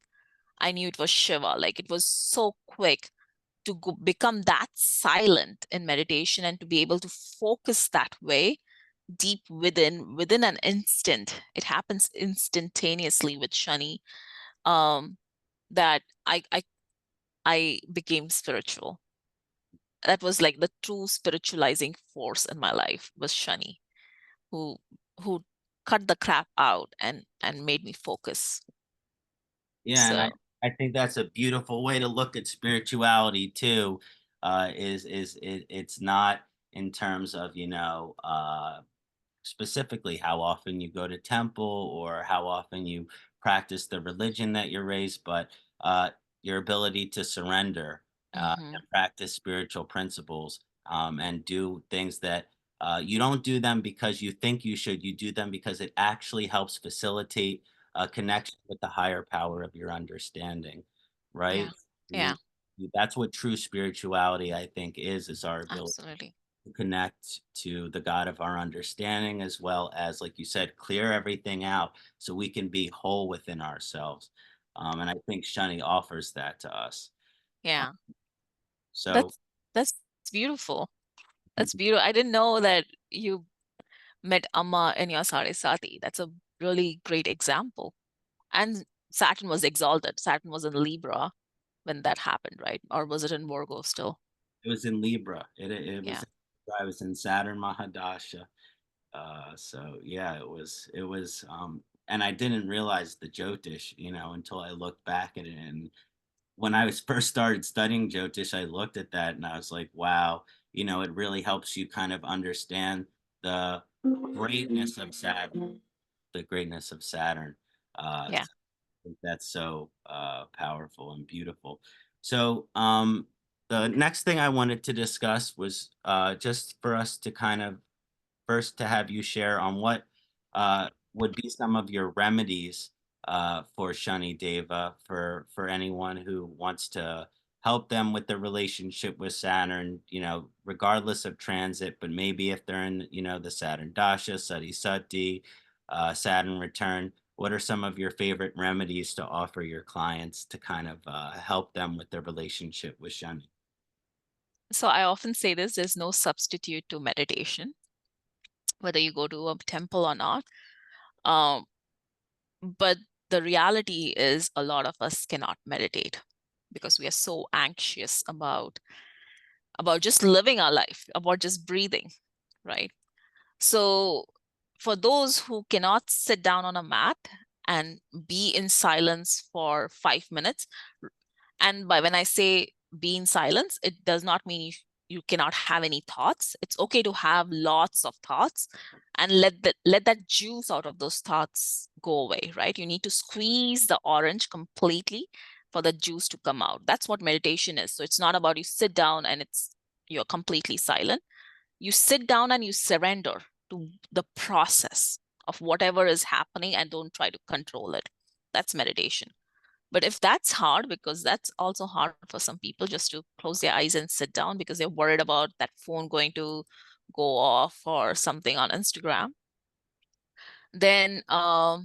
I knew it was Shiva. Like, it was so quick to become that silent in meditation and to be able to focus that way deep within an instant. It happens instantaneously with Shani. Um, that I became spiritual. That was like the true spiritualizing force in my life was Shani, who who cut the crap out and made me focus. Yeah, and So I think that's a beautiful way to look at spirituality too. It's not in terms of, specifically how often you go to temple or how often you practice the religion that you're raised, but your ability to surrender mhm, and practice spiritual principles, and do things that you don't do them because you think you should. You do them because it actually helps facilitate a connection with the higher power of your understanding, right? yeah, You, yeah, that's what true spirituality, I think, is our ability absolutely. to connect to the God of our understanding, as well as, like you said, clear everything out so we can be whole within ourselves. And I think Shani offers that to us. Uh, Yeah. so, That's beautiful. That's beautiful. I didn't know that you met Amma in your Sade Sati. That's a really great example. And Saturn was exalted. Saturn was in Libra when that happened, right? Or was it in Virgo still? it was in Libra. It Yeah. was, I was in Saturn Mahadasha. So yeah, it was, and I didn't realize the Jyotish, until I looked back at it. And when I was first started studying Jyotish, I looked at that and I was like, wow, it really helps you kind of understand the greatness of Saturn, the greatness of Saturn. Yeah. I think that's so powerful and beautiful. So, the next thing I wanted to discuss was just for us to kind of first to have you share on what would be some of your remedies for Shani Deva for anyone who wants to help them with their relationship with Saturn, regardless of transit, but maybe if they're in, the Saturn Dasha, Sade Sati, Saturn Return. What are some of your favorite remedies to offer your clients to kind of help them with their relationship with Shani? So I often say this, there's no substitute to meditation, whether you go to a temple or not. Um, but the reality is a lot of us cannot meditate because we are so anxious about just living our life, about just breathing, right? So for those who cannot sit down on a mat and be in silence for 5 minutes, and by when I say be in silence, it does not mean you cannot have any thoughts. It's okay to have lots of thoughts and let that juice out of those thoughts go away, right? You need to squeeze the orange completely for the juice to come out. That's what meditation is. So it's not about you sit down and you're completely silent. You sit down and you surrender to the process of whatever is happening and don't try to control it. That's meditation. But if that's hard, because that's also hard for some people just to close their eyes and sit down because they're worried about that phone going to go off or something on Instagram, then a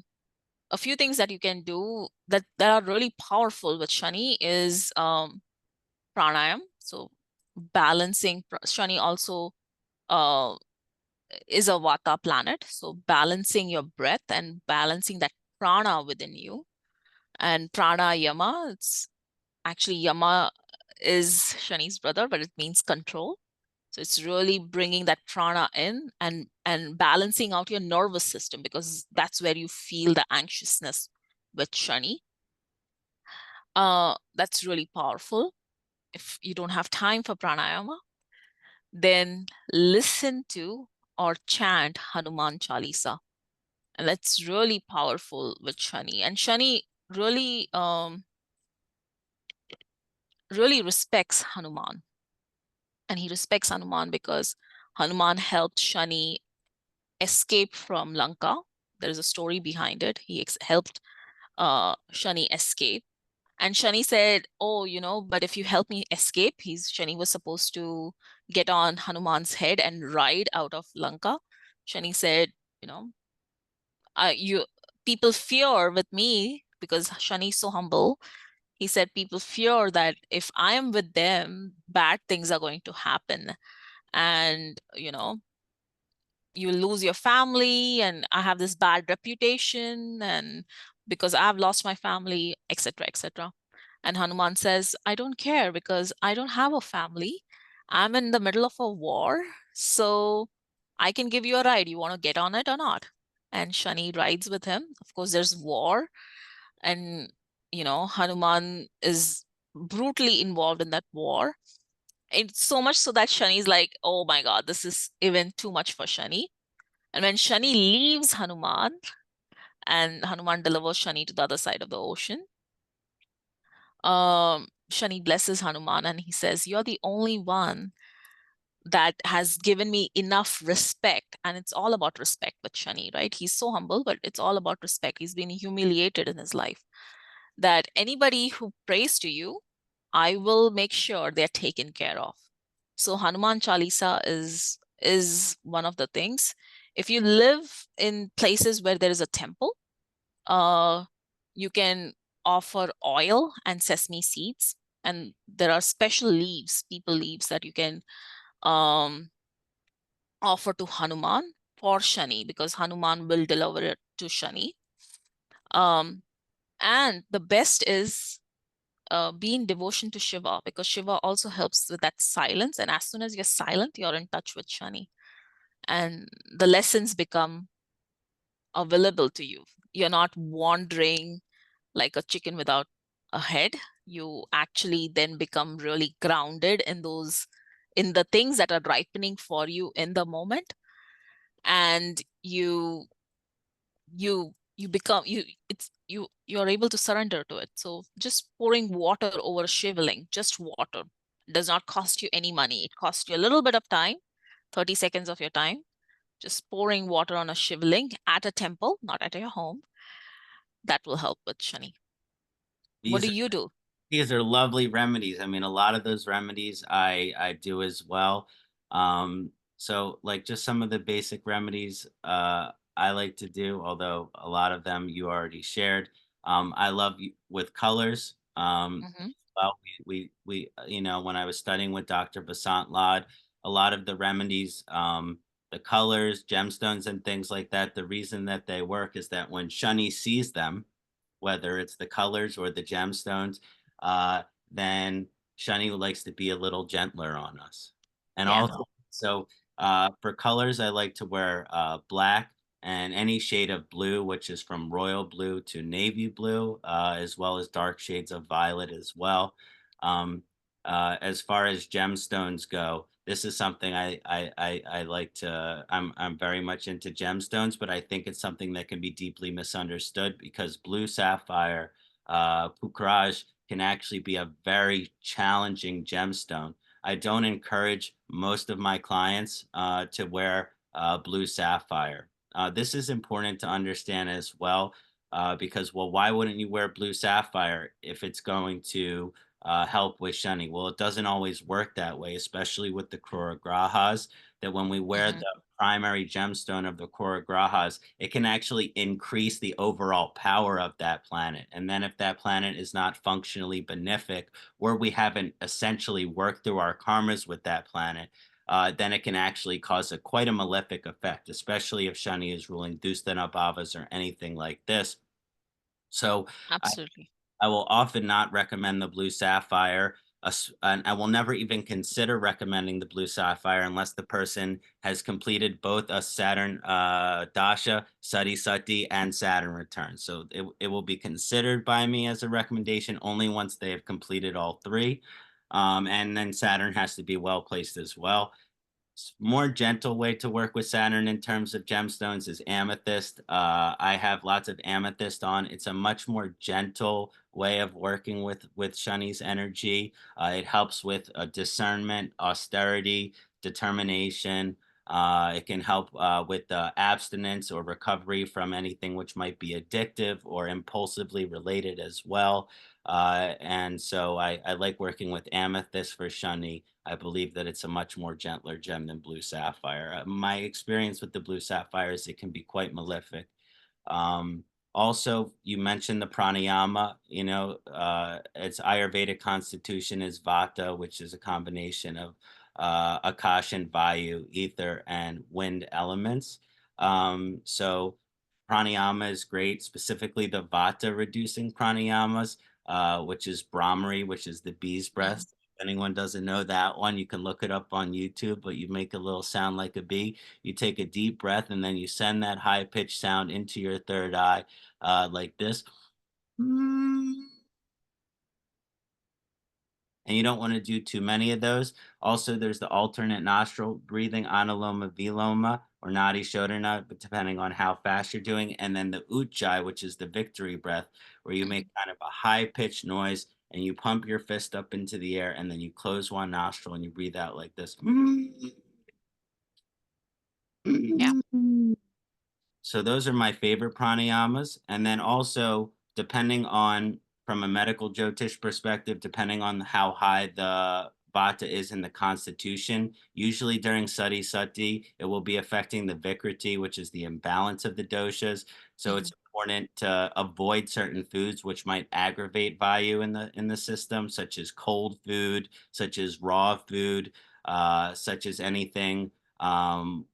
few things that you can do that are really powerful with Shani is pranayam. So balancing Shani also uh, is a Vata planet. So balancing your breath and balancing that prana within you. And prana yama, it's actually Yama is Shani's brother, but it means control. So it's really bringing that prana in and balancing out your nervous system because that's where you feel the anxiousness with Shani. That's really powerful. If you don't have time for pranayama, then listen to or chant Hanuman Chalisa. And that's really powerful with Shani. And Shani really really respects Hanuman. And he respects Hanuman because Hanuman helped Shani escape from Lanka. There is a story behind it. He helped Shani escape. And Shani said, "Oh, but if you help me escape," Shani was supposed to get on Hanuman's head and ride out of Lanka. Shani said, you know, you people fear with me because Shani is so humble. He said, people fear that if I am with them, bad things are going to happen. And, you lose your family, and I have this bad reputation, and because I've lost my family, etc., etc. And Hanuman says, I don't care because I don't have a family. I'm in the middle of a war, so I can give you a ride. You want to get on it or not? And Shani rides with him. Of course, there's war, and Hanuman is brutally involved in that war. It's so much so that Shani's like, oh my God, this is even too much for Shani. And when Shani leaves Hanuman and Hanuman delivers Shani to the other side of the ocean, Shani blesses Hanuman and he says, you're the only one that has given me enough respect. And it's all about respect with Shani, right? He's so humble, but it's all about respect. He's been humiliated in his life. That anybody who prays to you, I will make sure they're taken care of. So Hanuman Chalisa is one of the things. If you live in places where there is a temple, uh, you can offer oil and sesame seeds, and there are special leaves, people leaves that you can um, offer to Hanuman for Shani, because Hanuman will deliver it to Shani. And the best is be in devotion to Shiva, because Shiva also helps with that silence. And as soon as you're silent, you're in touch with Shani. And the lessons become available to you. You're not wandering like a chicken without a head. You actually then become really grounded in the things that are ripening for you in the moment. And you become you're able to surrender to it. So just pouring water over a shivling, just water, does not cost you any money. It costs you a little bit of time, 30 seconds of your time. Just pouring water on a shivling at a temple, not at your home, that will help with Shani. What do These you do? These are lovely remedies. I mean, a lot of those remedies I do as well. So like just some of the basic remedies I like to do, although a lot of them you already shared. I love with colors. Mm-hmm. Well, when I was studying with Dr. Basant Lad, a lot of the remedies, the colors, gemstones, and things like that, the reason that they work is that when Shani sees them, whether it's the colors or the gemstones, uh, then Shani likes to be a little gentler on us. And Yeah. also, so for colors, I like to wear black and any shade of blue, which is from royal blue to navy blue, as well as dark shades of violet as well. Um, as far as gemstones go, this is something I like to. I'm very much into gemstones, but I think it's something that can be deeply misunderstood because blue sapphire, pukraj, can actually be a very challenging gemstone. I don't encourage most of my clients to wear blue sapphire. This is important to understand as well, because, well, why wouldn't you wear blue sapphire if it's going to help with Shani? Well, it doesn't always work that way, especially with the Krura Grahas, that when we wear Mm-hmm. the primary gemstone of the Krura Grahas, it can actually increase the overall power of that planet. And then if that planet is not functionally benefic, or we haven't essentially worked through our karmas with that planet, then it can actually cause quite a malefic effect, especially if Shani is ruling Dusthana Bhavas or anything like this. So I, Absolutely. I will often not recommend the blue sapphire. And I will never even consider recommending the blue sapphire unless the person has completed both a Saturn Dasha, Sade Sati, and Saturn Return. So it will be considered by me as a recommendation only once they have completed all three. And then Saturn has to be well placed as well. more gentle way to work with Saturn in terms of gemstones is amethyst. I have lots of amethyst on. It's a much more gentle way of working with Shani's energy. It helps with discernment, austerity, determination. It can help with abstinence or recovery from anything which might be addictive or impulsively related as well. And so I like working with amethyst for Shani. I believe that it's a much more gentler gem than blue sapphire. My experience with the blue sapphire is it can be quite malefic. Um, Also, you mentioned the pranayama. Its Ayurvedic constitution is vata, which is a combination of akash and vayu, ether and wind elements. So pranayama is great, specifically the vata reducing pranayamas, which is Brahmari, which is the bee's breath. Mm. If anyone doesn't know that one, you can look it up on YouTube, but you make a little sound like a bee. You take a deep breath and then you send that high pitched sound into your third eye, like this. And you don't want to do too many of those. Also, there's the alternate nostril breathing, analoma viloma or nadi shodhana, but depending on how fast you're doing. And then the ujjayi, which is the victory breath, where you make kind of a high pitched noise and you pump your fist up into the air and then you close one nostril and you breathe out like this. Yeah. So those are my favorite pranayamas. And then also, depending on, from a medical Jyotish perspective, depending on how high the vata is in the constitution, usually during Sade Sati, it will be affecting the Vikriti, which is the imbalance of the doshas. So it's important to avoid certain foods which might aggravate vayu in the system, such as cold food, such as raw food, such as anything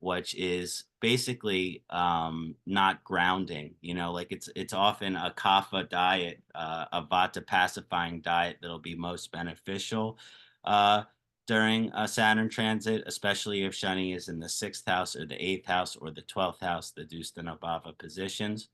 which is basically not grounding. Like it's often a kapha diet, a vata pacifying diet that'll be most beneficial uh, during a Saturn transit, especially if Shani is in the sixth house or the eighth house or the 12th house, the Dusthana Bhava positions.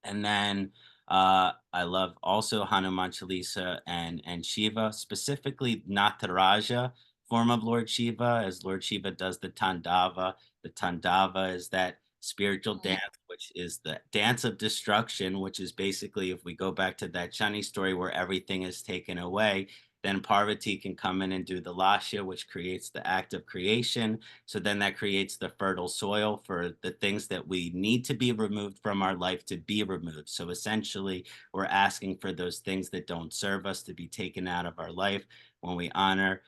And then I love also Hanuman Chalisa and Shiva, specifically Nataraja form of Lord Shiva, as Lord Shiva does the Tandava. The Tandava is that spiritual dance, which is the dance of destruction, which is basically, if we go back to that Shani story where everything is taken away, then Parvati can come in and do the Lasya, which creates the act of creation. So then that creates the fertile soil for the things that we need to be removed from our life to be removed. So essentially, we're asking for those things that don't serve us to be taken out of our life when we honor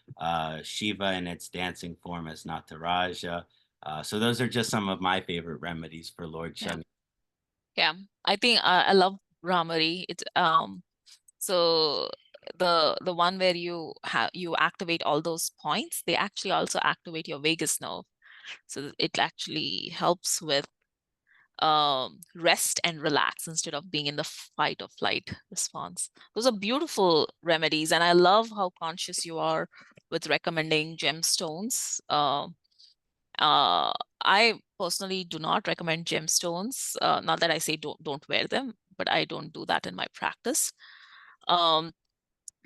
Shiva in its dancing form as Nataraja. So those are just some of my favorite remedies for Lord Yeah. Shani. Yeah. I think I love Brahmari. It's so the one where you activate all those points, they actually also activate your vagus nerve. So it actually helps with rest and relax instead of being in the fight or flight response. Those are beautiful remedies, and I love how conscious you are with recommending gemstones. Uh, I personally do not recommend gemstones. Not that I say don't wear them, but I don't do that in my practice. Um,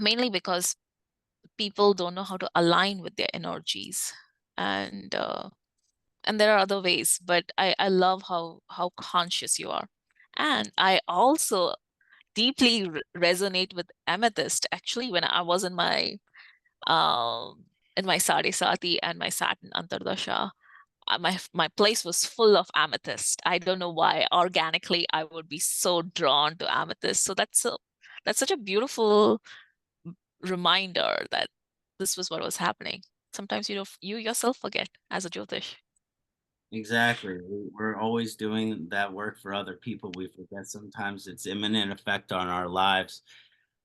Mainly because people don't know how to align with their energies, and there are other ways, but I love how conscious you are. And I also deeply resonate with amethyst. Actually, when I was in my Sade Sati and my Saturn Antardasha, my place was full of amethyst. I don't know why. Organically, I would be so drawn to amethyst. So that's such a beautiful reminder that this was what was happening. Sometimes you yourself forget as a Jyotish. Exactly. We're always doing that work for other people. We forget sometimes its imminent effect on our lives.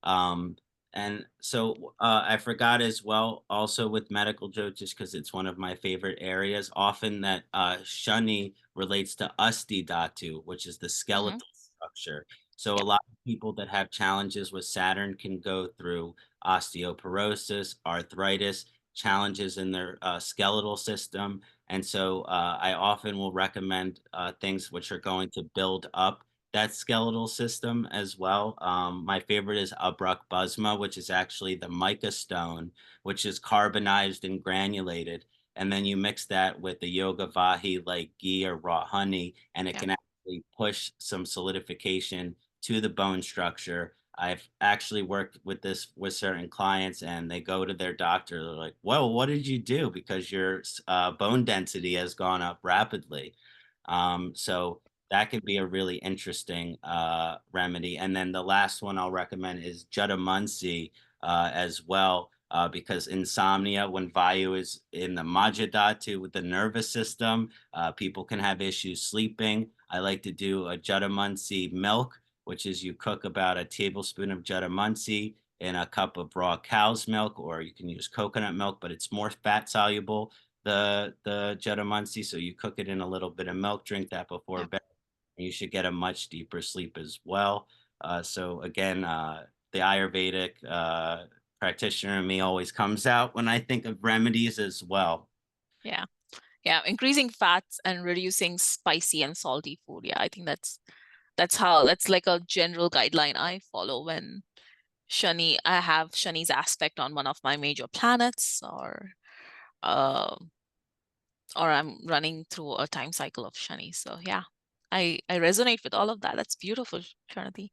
Um, and so I forgot as well, also with medical jokes, just because it's one of my favorite areas, often that Shani relates to Asti Dhatu, which is the Hmm. skeletal structure. So a Yeah. lot of people that have challenges with Saturn can go through osteoporosis, arthritis, challenges in their skeletal system. And so I often will recommend things which are going to build up that skeletal system as well. My favorite is Abrak Basma, which is actually the mica stone, which is carbonized and granulated. and then you mix that with the yoga vahi like ghee or raw honey, and it Yeah. can actually push some solidification to the bone structure. I've actually worked with this with certain clients, and they go to their doctor. They're like, "Well, what did you do? Because your bone density has gone up rapidly." So that could be a really interesting remedy. And then the last one I'll recommend is Jutamansi as well, because insomnia, when Vayu is in the Majadhatu with the nervous system, people can have issues sleeping. I like to do a Jutamansi milk, which is you cook about a tablespoon of Jutamansi in a cup of raw cow's milk, or you can use coconut milk, but it's more fat soluble, the Jutamansi. So you cook it in a little bit of milk, drink that before Yeah. bed, and you should get a much deeper sleep as well. So again, the Ayurvedic practitioner in me always comes out when I think of remedies as well. Yeah. Yeah. Increasing fats and reducing spicy and salty food. Yeah, I think that's like a general guideline I follow when I have Shani's aspect on one of my major planets, um or I'm running through a time cycle of Shani. So yeah, I resonate with all of that. That's beautiful, Kṣaṇāti.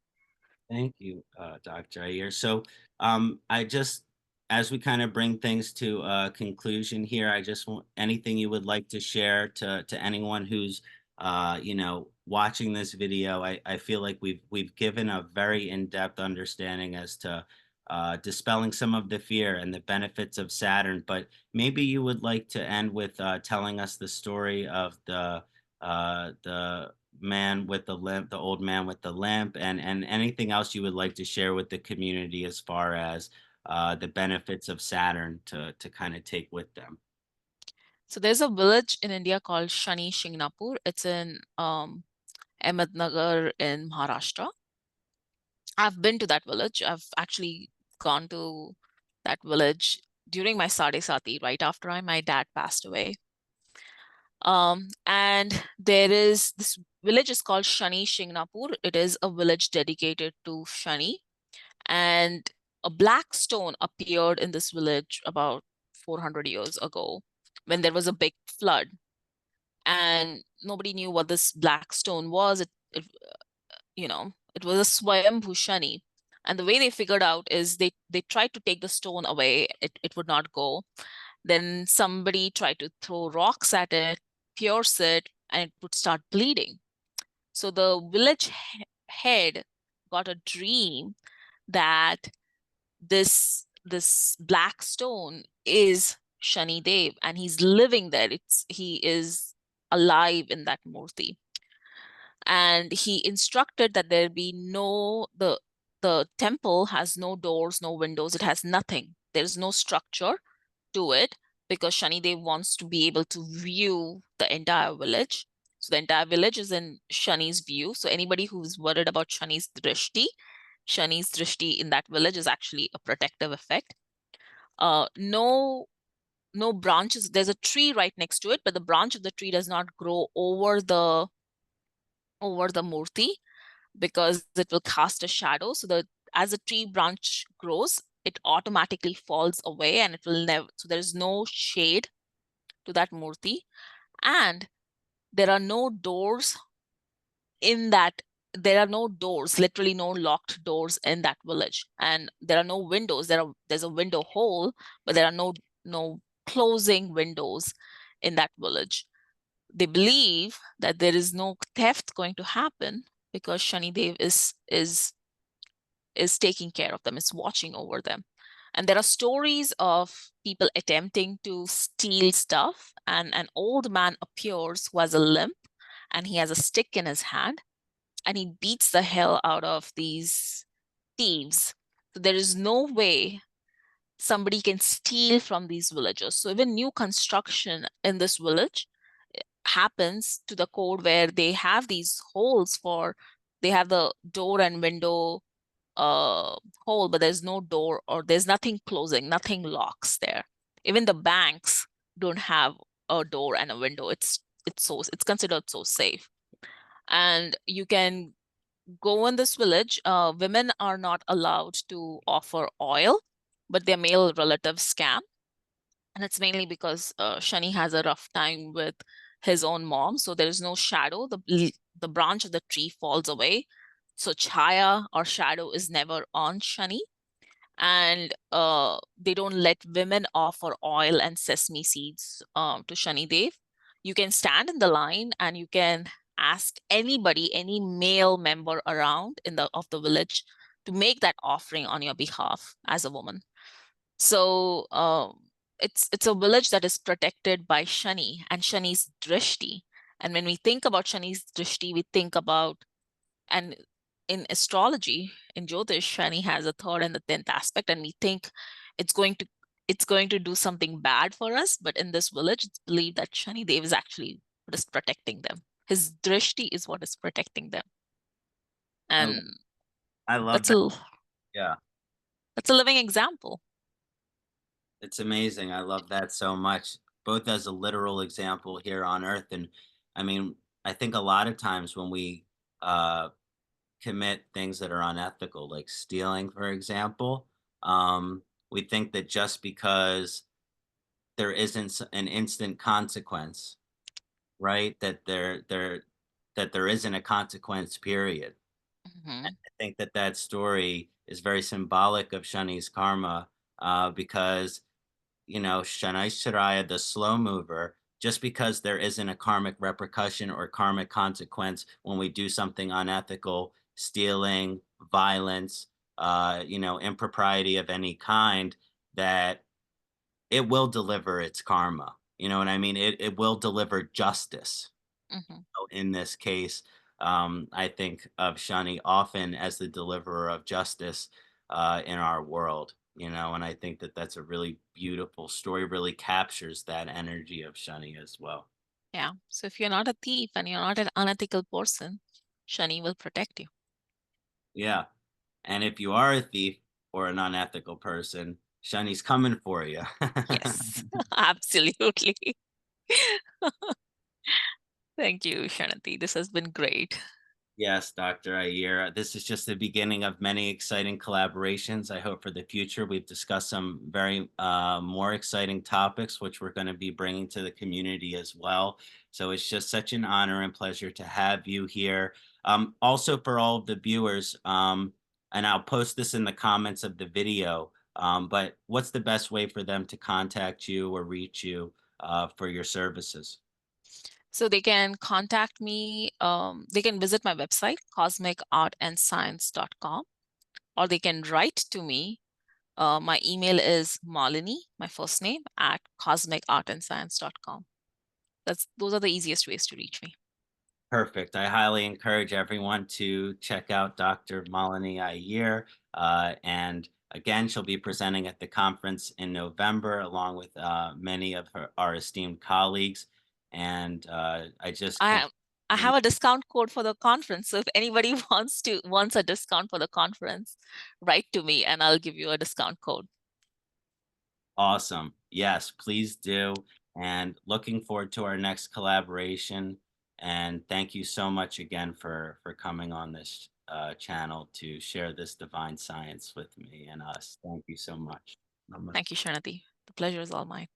Thank you, Dr. Iyer. So, I just, as we kind of bring things to a conclusion here, I just want anything you would like to share to anyone who's, watching this video. I feel like we've given a very in-depth understanding as to dispelling some of the fear and the benefits of Saturn. But maybe you would like to end with telling us the story of the man with the limp, the old man with the limp, and anything else you would like to share with the community as far as the benefits of Saturn to kind of take with them. So there's a village in India called Shani Shingnapur. It's in Ahmednagar in Maharashtra. I've been to that village. I've actually gone to that village during my Sade Sati, right after my dad passed away. And there is this village is called Shani Shingnapur. It is a village dedicated to Shani. And a black stone appeared in this village about 400 years ago when there was a big flood. And nobody knew what this black stone was. It was a Swayambhu Shani. And the way they figured out is they tried to take the stone away. It would not go. Then somebody tried to throw rocks at it, pierce it, and it would start bleeding. So the village head got a dream that this black stone is Shani Dev, and he's living there. He is alive in that murti. And he instructed that there be the temple has no doors, no windows, it has nothing. There's no structure to it because Shani Dev wants to be able to view the entire village. So the entire village is in Shani's view. So anybody who's worried about Shani's drishti in that village is actually a protective effect. No branches. There's a tree right next to it, but the branch of the tree does not grow over the murti because it will cast a shadow. So as the tree branch grows, it automatically falls away and it will never. So there is no shade to that murti, and there are no doors in that. There are no doors, literally no locked doors in that village, and there are no windows. There's a window hole, but there are no closing windows in that village. They believe that there is no theft going to happen because Shani Dev is taking care of them, is watching over them. And there are stories of people attempting to steal stuff, and an old man appears who has a limp and he has a stick in his hand, and he beats the hell out of these thieves. So there is no way somebody can steal from these villagers. So even new construction in this village happens to the code where they have these holes they have the door and window hole, but there's no door or there's nothing closing, nothing locks there. Even the banks don't have a door and a window. It's considered so safe. And you can go in this village. Women are not allowed to offer oil, but their male relatives can. And it's mainly because Shani has a rough time with his own mom. So there is no shadow. The branch of the tree falls away. So Chaya or shadow is never on Shani. And they don't let women offer oil and sesame seeds to Shani Dev. You can stand in the line and you can ask anybody, any male member around in the of the village, to make that offering on your behalf as a woman. So it's a village that is protected by Shani and Shani's drishti. And when we think about Shani's drishti, we think about, and in astrology, in Jyotish, Shani has a third and the 10th aspect, and we think it's going to it's going to do something bad for us. But in this village, it's believed that Shani Dev is actually what is protecting them. His drishti is what is protecting them. I, And I love that's that. a Yeah, that's a living example. it's amazing. I love that so much, both as a literal example here on Earth. And I mean, I think a lot of times when we uh, commit things that are unethical, like stealing, for example, we think that just because there isn't an instant consequence, right? That there isn't a consequence, period. Mhm. I think that that story is very symbolic of Shani's karma, because Shani Shiraya, the slow mover, just because there isn't a karmic repercussion or karmic consequence when we do something unethical, stealing, violence, impropriety of any kind, that it will deliver its karma. You know what I mean? It will deliver justice. Mhm. In this case, I think of Shani often as the deliverer of justice in our world, and I think that that's a really beautiful story, really captures that energy of Shani as well. Yeah. So if you're not a thief and you're not an unethical person, Shani will protect you. Yeah. And if you are a thief or an unethical person, Shani's coming for you. Yes, absolutely. Thank you, Kṣaṇāti. This has been great. Yes, Dr. Iyer. This is just the beginning of many exciting collaborations. I hope for the future we've discussed some very more exciting topics, which we're going to be bringing to the community as well. So it's just such an honor and pleasure to have you here. Also, for all of the viewers, and I'll post this in the comments of the video, but what's the best way for them to contact you or reach you for your services? So they can contact me. They can visit my website, cosmicartandscience.com, or they can write to me. My email is Malini, my first name, at cosmicartandscience.com. Those are the easiest ways to reach me. Perfect. I highly encourage everyone to check out Dr. Malini Iyer. And again, she'll be presenting at the conference in November, along with many of our esteemed colleagues. And I just can't. I I have a discount code for the conference. So if anybody wants a discount for the conference, write to me and I'll give you a discount code. Awesome. Yes, please do. And looking forward to our next collaboration. And thank you so much again for coming on this channel to share this divine science with me and us. Thank you so much. Thank you, Kṣaṇāti. The pleasure is all mine.